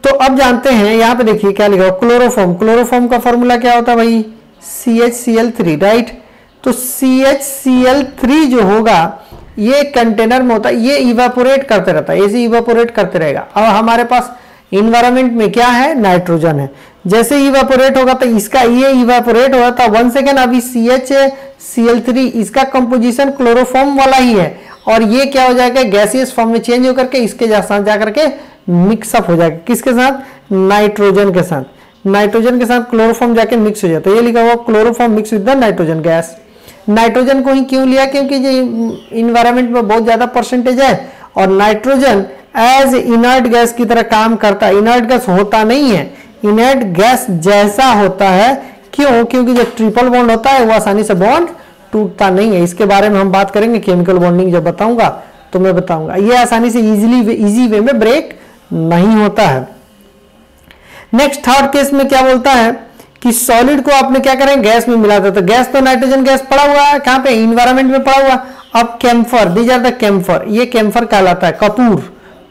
तो अब जानते हैं, यहां पे देखिए क्या लिखा, क्लोरोफॉर्म। क्लोरोफॉर्म का फॉर्मूला क्या होता है भाई, CHCl3, राइट। तो CHCl3 जो होगा ये कंटेनर में होता है, ये इवापोरेट करते रहता है, ऐसे इवापोरेट करते रहेगा। अब हमारे पास इन्वायरमेंट में क्या है, नाइट्रोजन है, जैसे इवापोरेट होगा तो इसका ये इवापोरेट होगा था 1 सेकेंड। अभी CHCl3 इसका कंपोजिशन क्लोरोफॉर्म वाला ही है और ये क्या हो जाएगा, गैसियस फॉर्म में चेंज होकर के इसके साथ जाकर के मिक्सअप हो जाएगा, किसके साथ, नाइट्रोजन के साथ। नाइट्रोजन के साथ क्लोरोफॉर्म जाके मिक्स हो जाता है, ये लिखा हुआ chloroform mix with the nitrogen gas. Nitrogen को ही क्यों लिया, क्योंकि ये इन्वायरमेंट में बहुत ज्यादा परसेंटेज है और नाइट्रोजन एज इनर्ट गैस की तरह काम करता है। इनर्ट गैस होता नहीं है, इनर्ट गैस जैसा होता है। क्यों, क्योंकि जो ट्रिपल बॉन्ड होता है वो आसानी से बॉन्ड टूटता नहीं है। इसके बारे में हम बात करेंगे, केमिकल बॉन्डिंग जब बताऊंगा तो मैं बताऊंगा। ये आसानी से इजी वे में ब्रेक नहीं होता है। नेक्स्ट थर्ड केस में क्या बोलता है कि सॉलिड को आपने क्या करें, गैस में मिला दो। तो गैस तो नाइट्रोजन गैस पड़ा हुआ है, कहां पे, इन्वायरमेंट में पड़ा हुआ। अब camphor, these are the camphor, ये कैम्फर कहलाता है, कपूर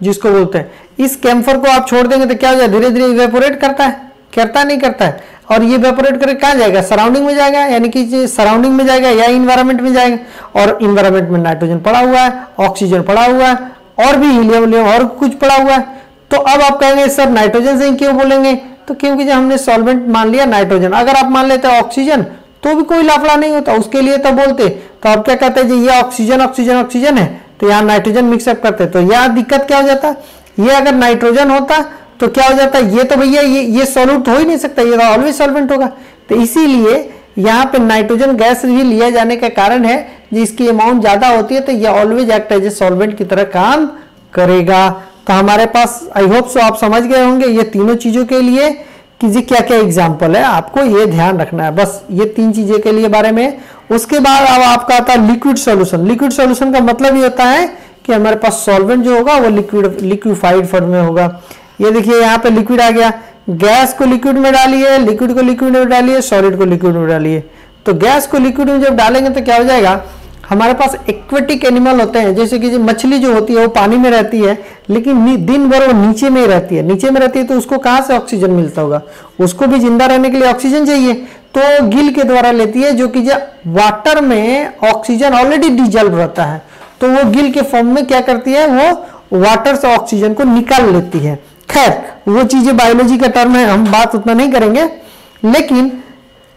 जिसको बोलते हैं। इस कैम्फर को आप छोड़ देंगे तो क्या हो जाए, धीरे धीरे इवेपोरेट करता है, करता नहीं करता है, और ये इवेपोरेट करके कहाँ जाएगा, सराउंडिंग में जाएगा, यानी कि सराउंडिंग में जाएगा या इन्वायरमेंट में जाएगा, और इन्वायरमेंट में नाइट्रोजन पड़ा हुआ है, ऑक्सीजन पड़ा हुआ है, और भी हीलियम और कुछ पड़ा हुआ है। तो अब आप कहेंगे सर नाइट्रोजन से क्यों बोलेंगे, तो क्योंकि जब हमने सॉल्वेंट मान लिया नाइट्रोजन, अगर आप मान लेते हैं ऑक्सीजन तो भी कोई लाफड़ा नहीं होता, उसके लिए तो बोलते, तो आप क्या कहते हैं जी ये ऑक्सीजन ऑक्सीजन ऑक्सीजन है, तो यहाँ नाइट्रोजन मिक्सअप करते, तो यहाँ दिक्कत क्या हो जाता, ये अगर नाइट्रोजन होता तो क्या हो जाता, ये तो भैया ये सॉल्यूट तो हो ही नहीं सकता, ये तो ऑलवेज सॉल्वेंट होगा। तो इसीलिए यहाँ पे नाइट्रोजन गैस भी लिया जाने का कारण है, जिसकी अमाउंट ज्यादा होती है तो ये always act as a solvent की तरह काम करेगा। तो हमारे पास आई होप सो आप समझ गए होंगे ये तीनों चीजों के लिए कि जी क्या क्या एग्जाम्पल है, आपको ये ध्यान रखना है, बस ये 3 चीजें के लिए बारे में। उसके बाद अब आपका आता है लिक्विड सॉल्यूशन। लिक्विड सॉल्यूशन का मतलब ये होता है कि हमारे पास सॉल्वेंट जो होगा वो लिक्विफाइड फॉर्म में होगा। ये देखिए यहाँ पे लिक्विड आ गया, गैस को लिक्विड में डालिए, लिक्विड को लिक्विड में डालिए, सॉलिड को लिक्विड में डालिए। तो गैस को लिक्विड में जब डालेंगे तो क्या हो जाएगा, हमारे पास एक्वेटिक एनिमल होते हैं, जैसे कि मछली जो होती है वो पानी में रहती है, लेकिन दिन भर वो नीचे में रहती है, नीचे में रहती है, तो उसको कहाँ से ऑक्सीजन मिलता होगा, उसको भी जिंदा रहने के लिए ऑक्सीजन चाहिए, तो गिल के द्वारा लेती है, जो कि वाटर में ऑक्सीजन ऑलरेडी डिजॉल्व रहता है, तो वो गिल के फॉर्म में क्या करती है, वो वाटर से ऑक्सीजन को निकाल लेती है। खैर वो चीजें बायोलॉजी का टर्म है, हम बात उतना नहीं करेंगे, लेकिन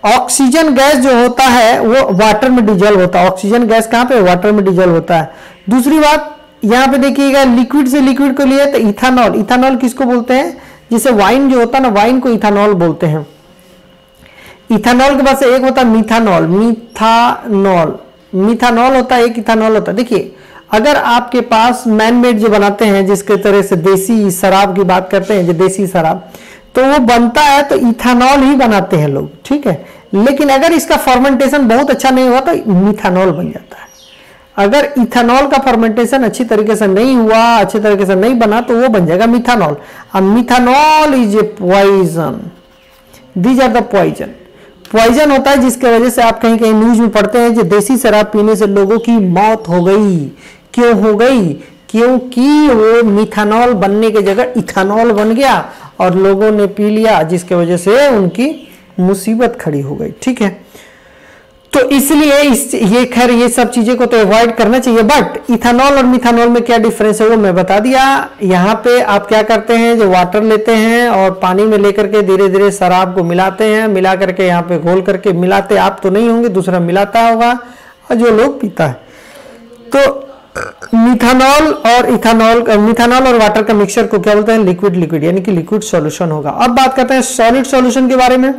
ऑक्सीजन गैस जो होता है वो वाटर में डिजॉल्व होता है। ऑक्सीजन गैस कहां पे, वाटर में डिजॉल्व होता है। दूसरी बात यहां पे देखिएगा, लिक्विड से लिक्विड को लिए तो इथानॉल, इथानॉल किसको बोलते हैं, जिसे वाइन जो होता है ना, वाइन को इथानॉल बोलते हैं। इथानॉल के बाद से एक होता है मिथानॉल, मिथानॉल होता है, एक इथानॉल होता है। देखिए अगर आपके पास मैन मेड जो बनाते हैं, जिसके तरह से देसी शराब की बात करते हैं, जो देसी शराब, तो वो बनता है तो इथानॉल ही बनाते हैं लोग, ठीक है। लेकिन अगर इसका फर्मेंटेशन बहुत अच्छा नहीं हुआ तो मिथानॉल बन जाता है। अगर इथानॉल का फर्मेंटेशन अच्छी तरीके से नहीं हुआ, अच्छी तरीके से नहीं बना, तो वो बन जाएगा मिथानॉल। अब methanol is a poison, these are the poison. Poison होता है जिसके वजह से आप कहीं कहीं न्यूज में पढ़ते हैं कि देसी शराब पीने से लोगों की मौत हो गई। क्यों हो गई, क्योंकि वो मिथानॉल बनने की जगह इथानॉल बन गया और लोगों ने पी लिया, जिसके वजह से उनकी मुसीबत खड़ी हो गई, ठीक है। तो इसलिए ये खैर ये सब चीजें को तो अवॉइड करना चाहिए। बट इथानॉल और मिथानॉल में क्या डिफरेंस है वो मैं बता दिया। यहाँ पे आप क्या करते हैं, जो वाटर लेते हैं और पानी में लेकर के धीरे धीरे शराब को मिलाते हैं, मिला करके यहाँ पे घोल करके मिलाते, आप तो नहीं होंगे, दूसरा मिलाता होगा और जो लोग पीता है। तो मिथानॉल और इथानॉल, मिथानॉल और वाटर का मिक्सचर को क्या बोलते हैं, लिक्विड लिक्विड, यानी कि लिक्विड सॉल्यूशन होगा। अब बात करते हैं सॉलिड सॉल्यूशन के बारे में।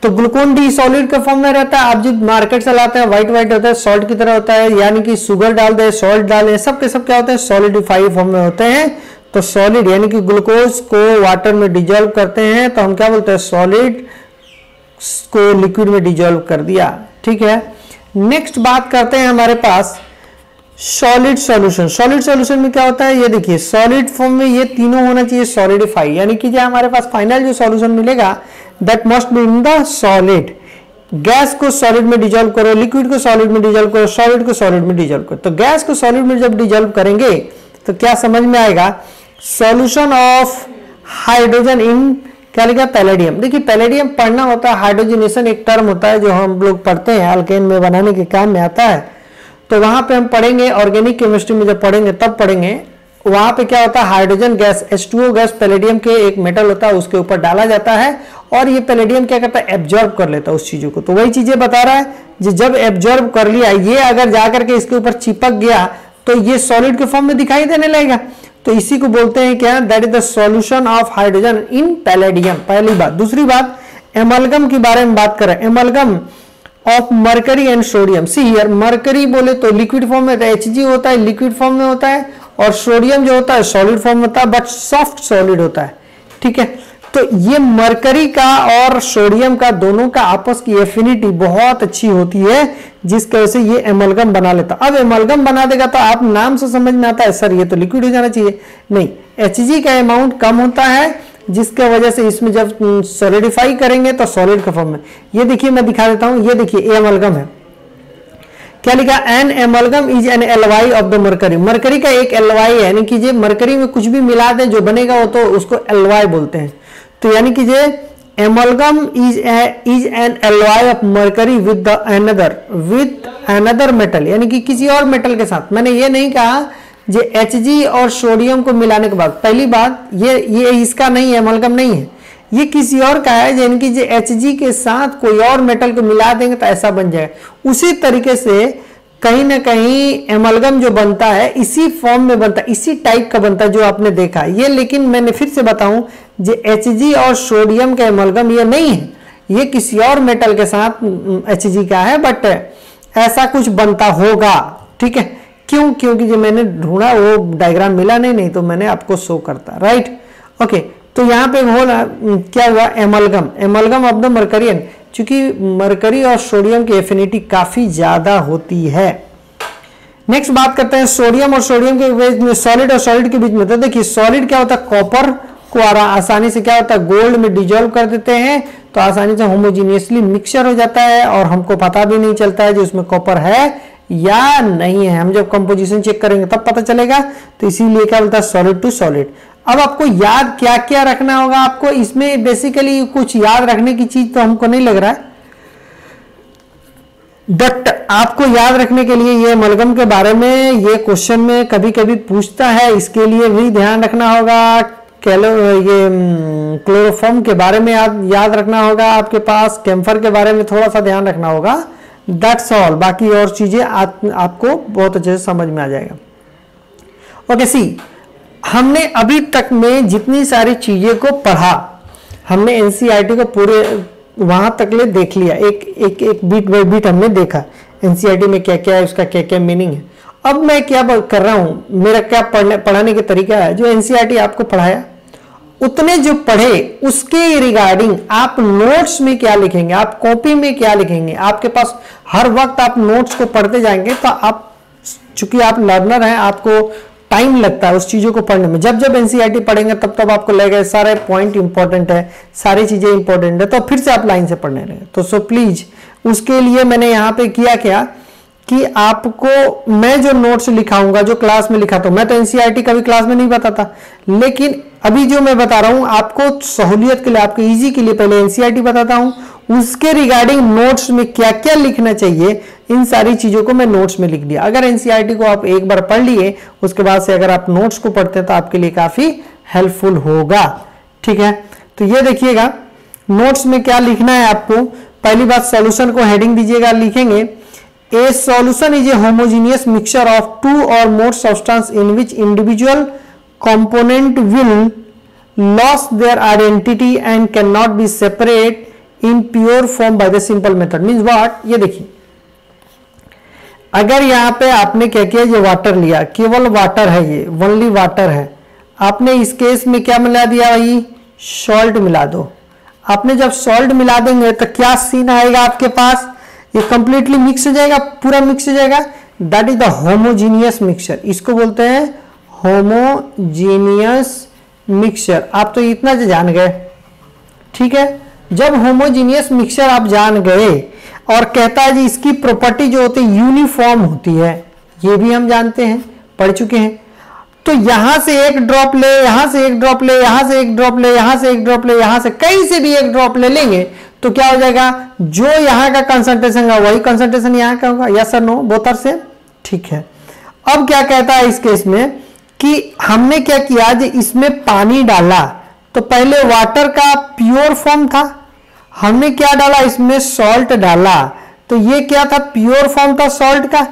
तो ग्लूकोन डी सॉलिड के फॉर्म में रहता है। आप जब मार्केट से लाते हैं व्हाइट व्हाइट होता है, सॉल्ट की तरह होता है, यानी कि शुगर डाल दे, सॉल्ट डाले, सब के सब क्या होते हैं, सॉलिडिफाइड फॉर्म में होते हैं। तो सॉलिड यानी कि ग्लूकोज को वाटर में डिजोल्व करते हैं, तो हम क्या बोलते हैं, सॉलिड को लिक्विड में डिजोल्व कर दिया, ठीक है। नेक्स्ट बात करते हैं हमारे पास सॉलिड सॉल्यूशन। सॉलिड सॉल्यूशन में क्या होता है, ये देखिए सॉलिड फॉर्म में ये तीनों होना चाहिए सॉलिडिफाई, यानी कि जो हमारे पास फाइनल जो सॉल्यूशन मिलेगा that must be in the solid. Gas को सॉलिड में डिजोल्व करो, लिक्विड को सॉलिड में डिजोल्व करो, सॉलिड को सॉलिड में डिजोल्व करो। तो गैस को सॉलिड में जब डिजोल्व करेंगे तो क्या समझ में आएगा, सॉल्यूशन ऑफ हाइड्रोजन इन क्या लिखा, पैलेडियम। देखिए पैलेडियम पढ़ना होता है, हाइड्रोजनेशन एक टर्म होता है जो हम लोग पढ़ते हैं, अल्केन में बनाने के काम में आता है। तो वहां पे हम पढ़ेंगे, ऑर्गेनिक केमिस्ट्री में जब पढ़ेंगे तब पढ़ेंगे। वहां पे क्या होता है, hydrogen gas H2O gas palladium के एक मेटल होता है, उसके ऊपर डाला जाता है और ये पैलेडियम क्या करता है, एब्जॉर्ब कर लेता है उस चीजों को। तो वही चीजें बता रहा है, जब एब्जॉर्ब कर लिया, ये अगर जाकर के इसके ऊपर चिपक गया तो ये सॉलिड के फॉर्म में दिखाई देने लगेगा। तो इसी को बोलते हैं क्या, that is the solution of hydrogen in palladium, पहली बात। दूसरी बात, एमलगम के बारे में बात करें, amalgam of mercury and sodium. See here, mercury बोले तो लिक्विड फॉर्म में Hg होता है, लिक्विड फॉर्म में होता है, और सोडियम जो होता है सॉलिड फॉर्म में होता है, बट सॉफ्ट सॉलिड होता है, ठीक है। तो ये मरकरी का और सोडियम का दोनों का आपस की एफिनिटी बहुत अच्छी होती है, जिसकी वजह से ये एमलगम बना लेता। अब एमलगम बना देगा तो आप नाम से समझ में आता है सर ये तो लिक्विड हो जाना चाहिए, नहीं, Hg का अमाउंट कम होता है, जिसके वजह से इसमें जब सॉलिडिफाई करेंगे तो सॉलिड के फॉर्म में। ये देखिए मैं दिखा देता हूं, ये देखिए एमलगम है, क्या लिखा, an amalgam is an alloy of the mercury. Mercury का एक एलवाई है, यानी कि ये मरकरी में कुछ भी मिला दें जो बनेगा वो तो उसको एलवाई बोलते हैं। तो यानी कि जे amalgam is an alloy of mercury with another metal, यानी कि किसी और मेटल के साथ। मैंने ये नहीं कहा जे Hg और सोडियम को मिलाने के बाद, पहली बात ये इसका नहीं है, एमलगम नहीं है, ये किसी और का है, यानी कि जे Hg के साथ कोई और मेटल को मिला देंगे तो ऐसा बन जाएगा। उसी तरीके से कहीं ना कहीं एमलगम जो बनता है इसी फॉर्म में बनता है, इसी टाइप का बनता है जो आपने देखा ये। लेकिन मैंने फिर से बताऊं, जे Hg और सोडियम का एमलगम ये नहीं है, ये किसी और मेटल के साथ Hg का है, बट ऐसा कुछ बनता होगा, ठीक है। क्यों? क्योंकि जो मैंने ढूंढा वो डायग्राम मिला नहीं तो मैंने आपको शो करता, राइट, ओके। तो यहाँ पे हो क्या हुआ, एमलगम ऑफ द मरकरियन, क्योंकि मरकरी और सोडियम की एफिनिटी काफी ज्यादा होती है। नेक्स्ट बात करते हैं सोडियम और सोडियम के बीच में, सॉलिड और सॉलिड के बीच में। तो देखिए सॉलिड क्या होता है, कॉपर को आसानी से क्या होता है, गोल्ड में डिजोल्व कर देते हैं तो आसानी से होमोजीनियसली मिक्सचर हो जाता है और हमको पता भी नहीं चलता है जो उसमें कॉपर है या नहीं है। हम जब कंपोजिशन चेक करेंगे तब पता चलेगा। तो इसीलिए क्या बोलता है, सॉलिड टू सॉलिड। अब आपको याद क्या क्या रखना होगा, आपको इसमें बेसिकली कुछ याद रखने की चीज तो हमको नहीं लग रहा है, बट आपको याद रखने के लिए ये एमलगम के बारे में ये क्वेश्चन में कभी कभी पूछता है, इसके लिए भी ध्यान रखना होगा। ये क्लोरोफॉर्म के बारे में याद रखना होगा आपके पास, कैम्फर के बारे में थोड़ा सा ध्यान रखना होगा, दैट्स ऑल। बाकी और चीजें आपको बहुत अच्छे से समझ में आ जाएगा। ओके सी, हमने अभी तक में जितनी सारी चीजें को पढ़ा, हमने एनसीईआरटी को पूरे वहां तक ले देख लिया, एक बीट बाय बीट हमने देखा एनसीईआरटी में क्या क्या है, उसका क्या क्या मीनिंग है। अब मैं क्या कर रहा हूं, मेरा क्या पढ़ाने का तरीका है, जो एनसीईआरटी आपको पढ़ाया उतने जो पढ़े उसके रिगार्डिंग आप नोट्स में क्या लिखेंगे, आप कॉपी में क्या लिखेंगे। आपके पास हर वक्त आप नोट्स को पढ़ते जाएंगे तो आप, चूंकि आप लर्नर हैं, आपको टाइम लगता है उस चीजों को पढ़ने में। जब जब एनसीईआरटी पढ़ेंगे तब तब आपको लगेगा सारे पॉइंट इंपॉर्टेंट है, सारी चीजें इंपॉर्टेंट है, तो फिर से आप लाइन से पढ़ने लगे। तो सो प्लीज उसके लिए मैंने यहाँ पे किया क्या कि आपको मैं जो नोट्स लिखाऊंगा, जो क्लास में लिखा, तो मैं तो एनसीईआरटी कभी क्लास में नहीं बताता, लेकिन अभी जो मैं बता रहा हूं आपको सहूलियत के लिए, आपके इजी के लिए पहले एनसीईआरटी बताता हूं, उसके रिगार्डिंग नोट्स में क्या क्या लिखना चाहिए, इन सारी चीजों को मैं नोट्स में लिख दिया। अगर एनसीईआरटी को आप एक बार पढ़ लिए, उसके बाद से अगर आप नोट्स को पढ़ते हैं तो आपके लिए काफी हेल्पफुल होगा, ठीक है। तो ये देखिएगा नोट्स में क्या लिखना है आपको। पहली बात, सॉल्यूशन को हेडिंग दीजिएगा, लिखेंगे A solution is a homogeneous mixture of two or more substances in which individual component will lose their identity and cannot be separate in pure form by the simple method. Means what? ये देखिए, अगर यहाँ पे आपने क्या किया, ये water लिया, केवल वाटर है, ये ओनली वाटर है, आपने इस केस में क्या मिला दिया भाई, सॉल्ट मिला दो। आपने जब सॉल्ट मिला देंगे तो क्या सीन आएगा आपके पास, ये कंप्लीटली मिक्स हो जाएगा, पूरा मिक्स हो जाएगा, that is the homogeneous mixture. इसको बोलते हैं होमोजीनियस मिक्सचर। आप तो इतना जान गए, ठीक है। जब होमोजीनियस मिक्सचर आप जान गए और कहता है जी इसकी प्रॉपर्टी जो होती है यूनिफॉर्म होती है, ये भी हम जानते हैं, पढ़ चुके हैं। तो यहां से एक ड्रॉप ले, यहां से एक ड्रॉप ले, यहां से एक ड्रॉप ले, यहां से एक ड्रॉप ले, यहां से कहीं से भी एक ड्रॉप ले लेंगे तो क्या हो जाएगा, जो यहां का कंसंट्रेशन होगा वही कंसंट्रेशन यहां का होगा। यस और नो, बोथ आर सेम, ठीक है। अब क्या कहता है इस केस में कि हमने क्या किया, जो इसमें पानी डाला तो पहले वाटर का प्योर फॉर्म था, हमने क्या डाला, इसमें सॉल्ट डाला, तो ये क्या था, प्योर फॉर्म था सॉल्ट का,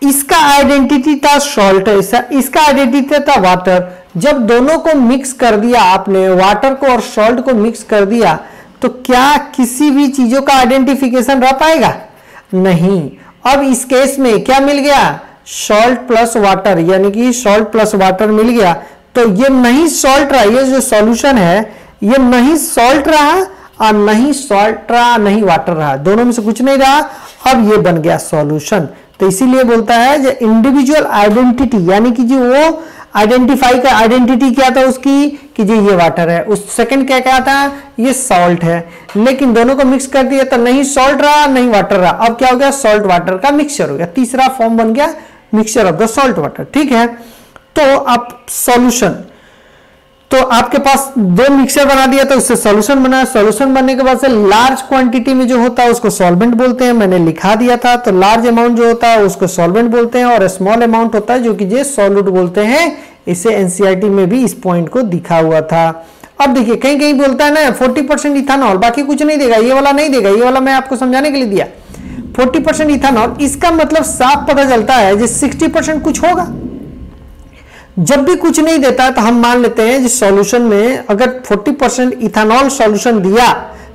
इसका आइडेंटिटी था सॉल्ट, इसका आइडेंटिटी था वाटर। जब दोनों को मिक्स कर दिया आपने, वाटर को और सॉल्ट को मिक्स कर दिया, तो क्या किसी भी चीजों का आइडेंटिफिकेशन रह पाएगा, नहीं। अब इस केस में क्या मिल गया, सॉल्ट प्लस वाटर, यानी कि सॉल्ट प्लस वाटर मिल गया। तो ये नहीं सॉल्ट रहा, ये जो सॉल्यूशन है ये नहीं सॉल्ट रहा और नहीं सॉल्ट रहा, नहीं वाटर रहा, दोनों में से कुछ नहीं रहा, अब ये बन गया सॉल्यूशन। तो इसीलिए बोलता है जो इंडिविजुअल आइडेंटिटी, यानी कि जो वो आइडेंटिफाई का आइडेंटिटी क्या था उसकी, कि जी ये वाटर है, उस सेकंड क्या था, ये सॉल्ट है, लेकिन दोनों को मिक्स कर दिया तो नहीं सॉल्ट रहा नहीं वाटर रहा, अब क्या हो गया, सॉल्ट वाटर का मिक्सचर हो गया, तीसरा फॉर्म बन गया mixture of the salt water, ठीक है। तो अब सॉल्यूशन, तो आपके पास दो मिक्सचर बना दिया तो उससे सॉल्यूशन बना, सॉल्यूशन बनने के बाद से लार्ज क्वांटिटी में जो होता है उसको सॉल्वेंट बोलते हैं, मैंने लिखा दिया था। तो लार्ज अमाउंट जो होता है उसको सॉल्वेंट बोलते हैं और स्मॉल अमाउंट होता है जो कि ये सॉल्यूट बोलते हैं। इसे एनसीईआरटी में भी इस पॉइंट को दिखा हुआ था। अब देखिए कहीं कहीं बोलता है ना 40% इथानॉल, बाकी कुछ नहीं देगा, ये वाला नहीं देगा, ये वाला मैं आपको समझाने के लिए दिया 40% इथानॉल। इसका मतलब साफ पता चलता है जो 60% कुछ होगा। जब भी कुछ नहीं देता है तो हम मान लेते हैं जिस सॉल्यूशन में अगर 40% इथानॉल सॉल्यूशन दिया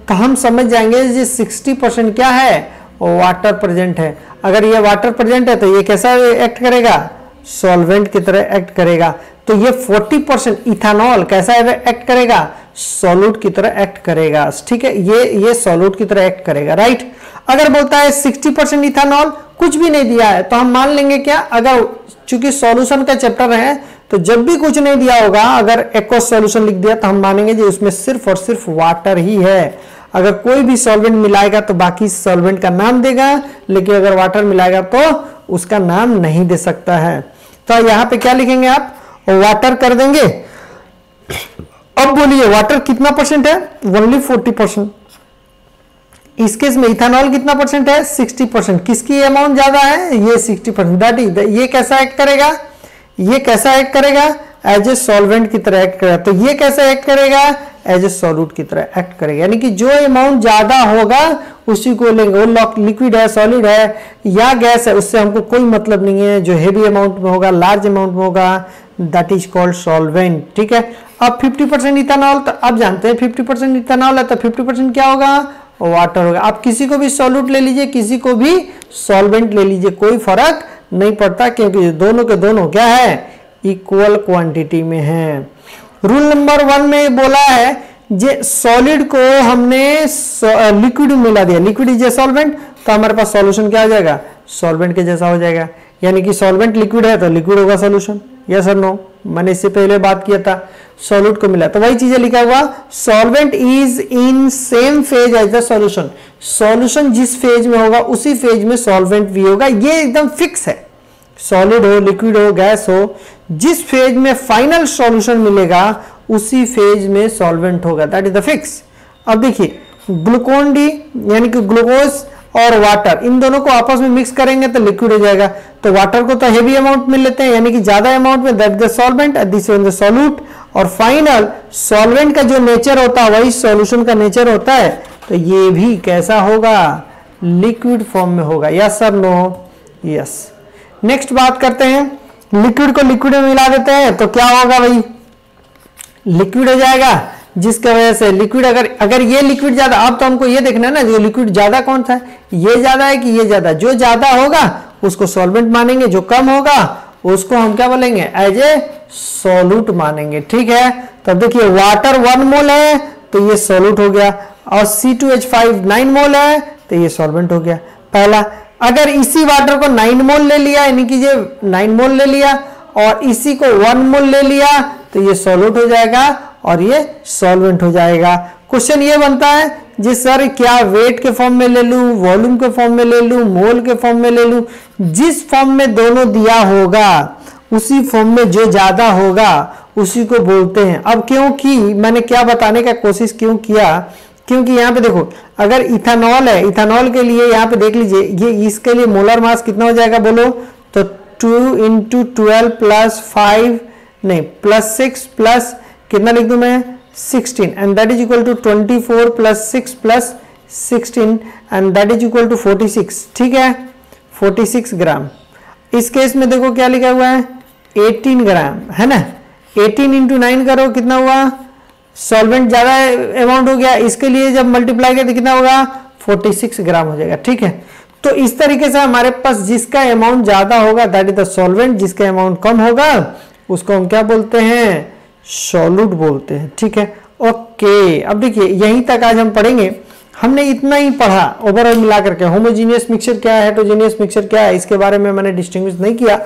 तो हम समझ जाएंगे कि 60% क्या है, वाटर प्रेजेंट है। अगर ये वाटर प्रेजेंट है तो ये कैसा एक्ट करेगा, सॉल्वेंट की तरह एक्ट करेगा। तो ये 40% इथानॉल कैसा एक्ट करेगा, सॉल्यूट की तरह एक्ट करेगा। ठीक है, ये सॉल्यूट की तरह एक्ट करेगा, राइट। अगर बोलता है 60% इथानॉल, कुछ भी नहीं दिया है तो हम मान लेंगे क्या, अगर चूंकि सॉल्यूशन का चैप्टर है तो जब भी कुछ नहीं दिया होगा, अगर एक्वस सॉल्यूशन लिख दिया तो हम मानेंगे कि उसमें सिर्फ और सिर्फ वाटर ही है। अगर कोई भी सॉल्वेंट मिलाएगा तो बाकी सॉल्वेंट का नाम देगा, लेकिन अगर वाटर मिलाएगा तो उसका नाम नहीं दे सकता है। तो यहां पे क्या लिखेंगे आप, वाटर कर देंगे। अब बोलिए वाटर कितना परसेंट है, ओनली 40%। इस केस में इथानॉल कितना परसेंट है, 60%। किसकी अमाउंट ज्यादा है, ये 60%। दैट इज ये कैसा एक्ट करेगा, ये कैसा एक्ट करेगा, एज ए सॉल्वेंट की तरह एक्ट करेगा। तो ये कैसा एक्ट करेगा, एज ए सॉल्यूट की तरह एक्ट करेगा। यानी कि जो अमाउंट ज्यादा होगा उसी को लेंगे। वो लिक्विड है, सॉलिड है या गैस है, उससे हमको कोई मतलब नहीं है। जो हेवी अमाउंट में होगा, लार्ज अमाउंट में होगा, दैट इज कॉल्ड सॉल्वेंट। ठीक है, अब 50% इथानॉल, तो आप जानते हैं 50% इथानॉल है तो 50% क्या होगा, वाटर होगा। आप किसी को भी सॉल्यूट ले लीजिए, किसी को भी सॉल्वेंट ले लीजिए, कोई फर्क नहीं पड़ता, क्योंकि दोनों के दोनों क्या है, इक्वल क्वांटिटी में है। रूल नंबर 1 में बोला है जे सॉलिड को हमने लिक्विड में मिला दिया, लिक्विड इज ए सॉल्वेंट, तो हमारे पास सॉल्यूशन क्या हो जाएगा, सॉल्वेंट के जैसा हो जाएगा। यानी कि सॉल्वेंट लिक्विड है तो लिक्विड होगा सॉल्यूशन, यस और नो। मैंने इससे पहले बात किया था, सॉल्यूट को मिला तो वही चीजें लिखा हुआ, solvent is in same phase as the solution. Solution जिस फेज में होगा उसी फेज में सॉल्वेंट भी होगा, ये एकदम फिक्स है। सॉलिड हो, लिक्विड हो, गैस हो, जिस फेज में फाइनल सॉल्यूशन मिलेगा उसी फेज में सॉल्वेंट होगा, दैट इज द फिक्स। अब देखिए ग्लूकोन डी यानी कि ग्लूकोज और वाटर, इन दोनों को आपस में मिक्स करेंगे तो लिक्विड हो जाएगा। तो वाटर को तो हेवी अमाउंट में लेते हैं, यानी कि ज्यादा अमाउंट में, that the solvent, this is the solute. और फाइनल सॉल्वेंट का जो नेचर होता है वही सॉल्यूशन का नेचर होता है, तो ये भी कैसा होगा, लिक्विड फॉर्म में होगा, yes sir, no, yes. Next बात करते हैं, लिक्विड को लिक्विड में मिला देते हैं तो क्या होगा भाई, लिक्विड हो जाएगा, जिसकी वजह से लिक्विड अगर ये लिक्विड ज्यादा, अब तो हमको ये देखना है ना जो लिक्विड ज्यादा कौन सा है, ये ज्यादा है कि ये ज्यादा। जो ज्यादा होगा उसको सॉल्वेंट मानेंगे, जो कम होगा उसको हम क्या बोलेंगे, एज ए सॉल्यूट मानेंगे। ठीक है, तब देखिए वाटर 1 मोल है तो ये सॉल्यूट हो गया, और C2H5 9 मोल है तो ये सॉल्वेंट हो गया पहला। अगर इसी वाटर को 9 मोल ले लिया, यानी कि ये 9 मोल ले लिया और इसी को 1 मोल ले लिया तो ये सॉल्यूट हो जाएगा और ये सॉल्वेंट हो जाएगा। क्वेश्चन ये बनता है जी सर क्या वेट के फॉर्म में ले लूं, वॉल्यूम के फॉर्म में ले लूं, मोल के फॉर्म में ले लूं, जिस फॉर्म में दोनों दिया होगा उसी फॉर्म में जो ज्यादा होगा उसी को बोलते हैं। अब क्योंकि मैंने क्या बताने का कोशिश क्यों किया, क्योंकि यहाँ पे देखो अगर इथानॉल है, इथानॉल के लिए यहाँ पे देख लीजिए ये इसके लिए मोलर मास कितना हो जाएगा बोलो, तो 2 × 12 + 5 नहीं +6 प्लस कितना लिख दूं मैं 16 and that is equal to 24 + 6 + 16 and that is equal to 46। ठीक है, 46 ग्राम। इस केस में देखो क्या लिखा हुआ है 18 ग्राम है ना, 18 × 9 करो कितना हुआ, सॉल्वेंट ज्यादा अमाउंट हो गया, इसके लिए जब मल्टीप्लाई करें तो कितना होगा 46 ग्राम हो जाएगा। ठीक है, तो इस तरीके से हमारे पास जिसका अमाउंट ज्यादा होगा दैट इज द सॉल्वेंट, जिसका अमाउंट कम होगा उसको हम क्या बोलते हैं, सॉल्यूट बोलते हैं। ठीक है, ओके। अब देखिए यहीं तक आज हम पढ़ेंगे, हमने इतना ही पढ़ा ओवरऑल मिला करके। होमोजीनियस मिक्सचर क्या है, हेटेरोजेनियस मिक्सचर क्या है, इसके बारे में मैंने डिस्टिंग्विश नहीं किया,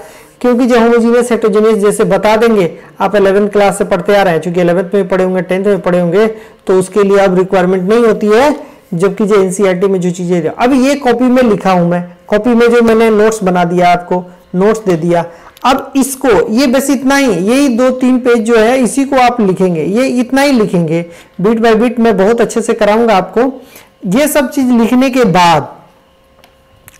क्योंकि जो होमोजीनियस हेटेरोजेनियस जैसे बता देंगे, आप 11th क्लास से पढ़ते आ रहे हैं, चूंकि 11th में पढ़े होंगे 10th में पढ़े होंगे, तो उसके लिए अब रिक्वायरमेंट नहीं होती है, जबकि जो एनसीईआरटी में जो चीजें, अब ये कॉपी में लिखा हूं मैं, कॉपी में जो मैंने नोट्स बना दिया, आपको नोट्स दे दिया। अब इसको ये बस इतना ही, यही 2-3 पेज जो है इसी को आप लिखेंगे, ये इतना ही लिखेंगे, बिट बाय बिट मैं बहुत अच्छे से कराऊंगा आपको। ये सब चीज लिखने के बाद,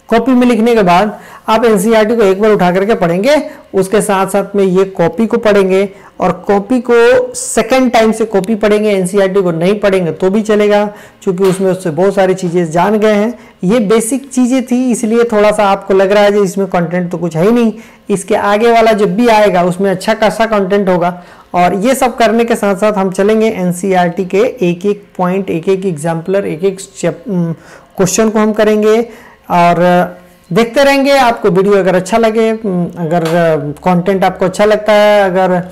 कॉपी में लिखने के बाद आप एनसीईआरटी को एक बार उठा करके पढ़ेंगे, उसके साथ साथ में ये कॉपी को पढ़ेंगे, और कॉपी को सेकंड टाइम से कॉपी पढ़ेंगे, एनसीईआरटी को नहीं पढ़ेंगे तो भी चलेगा, क्योंकि उसमें उससे बहुत सारी चीजें जान गए हैं। ये बेसिक चीजें थी, इसलिए थोड़ा सा आपको लग रहा है कि इसमें कंटेंट तो कुछ है ही नहीं। इसके आगे वाला जब भी आएगा उसमें अच्छा खासा कंटेंट होगा। और ये सब करने के साथ साथ हम चलेंगे एनसीईआरटी के एक एक पॉइंट, एक एक एग्जाम्पलर, एक एक क्वेश्चन को हम करेंगे और देखते रहेंगे। आपको वीडियो अगर अच्छा लगे, अगर कंटेंट आपको अच्छा लगता है, अगर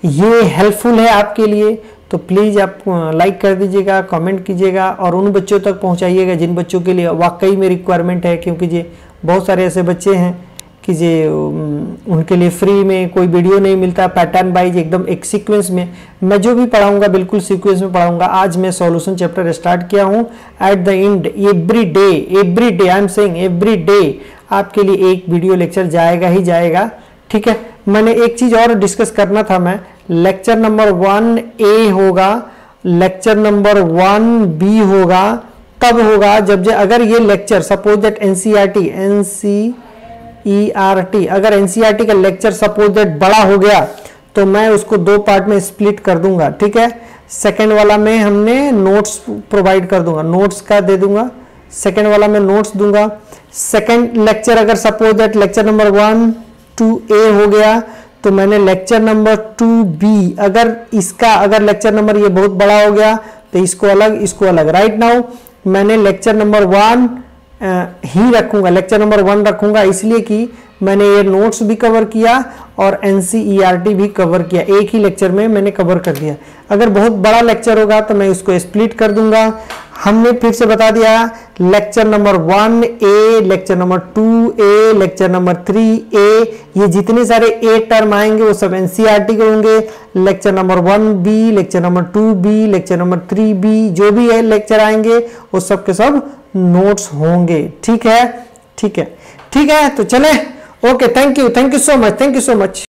ये हेल्पफुल है आपके लिए, तो प्लीज़ आप लाइक कर दीजिएगा, कमेंट कीजिएगा और उन बच्चों तक पहुंचाइएगा जिन बच्चों के लिए वाकई में रिक्वायरमेंट है, क्योंकि जी बहुत सारे ऐसे बच्चे हैं कि जे उनके लिए फ्री में कोई वीडियो नहीं मिलता, पैटर्न वाइज एकदम एक सीक्वेंस में। मैं जो भी पढ़ाऊंगा बिल्कुल सीक्वेंस में पढ़ाऊंगा। आज मैं सॉल्यूशन चैप्टर स्टार्ट किया हूं। At the end every day I am saying every day आपके लिए एक वीडियो लेक्चर जाएगा ही जाएगा, ठीक है। मैंने एक चीज और डिस्कस करना था, मैं लेक्चर नंबर 1A होगा, लेक्चर नंबर 1B होगा, तब होगा जब अगर ये लेक्चर सपोज दैट एनसीईआरटी अगर एनसीईआरटी का लेक्चर सपोज दैट बड़ा हो गया तो मैं उसको 2 पार्ट में स्प्लिट कर दूंगा, ठीक है। सेकेंड वाला में हमने नोट्स प्रोवाइड कर दूंगा, नोट्स का दे दूंगा, सेकेंड वाला में नोट्स दूंगा। सेकेंड लेक्चर अगर suppose that lecture number 1-2A हो गया तो मैंने लेक्चर नंबर 2B अगर लेक्चर नंबर ये बहुत बड़ा हो गया तो इसको अलग। राइट नाउ मैंने लेक्चर नंबर 1 ही रखूंगा, लेक्चर नंबर 1 रखूंगा, इसलिए कि मैंने ये नोट्स भी कवर किया और एनसीईआरटी भी कवर किया, एक ही लेक्चर में मैंने कवर कर दिया। अगर बहुत बड़ा लेक्चर होगा तो मैं इसको स्प्लिट कर दूंगा। हमने फिर से बता दिया lecture number 1A, lecture number 2A, lecture number 3A, ये जितने सारे A टर्म आएंगे वो सब एनसीईआरटी के होंगे। Lecture number 1B, lecture number 2B, lecture number 3B, जो भी है लेक्चर आएंगे वो सब के सब नोट्स होंगे, ठीक है। तो चले, okay, thank you so much.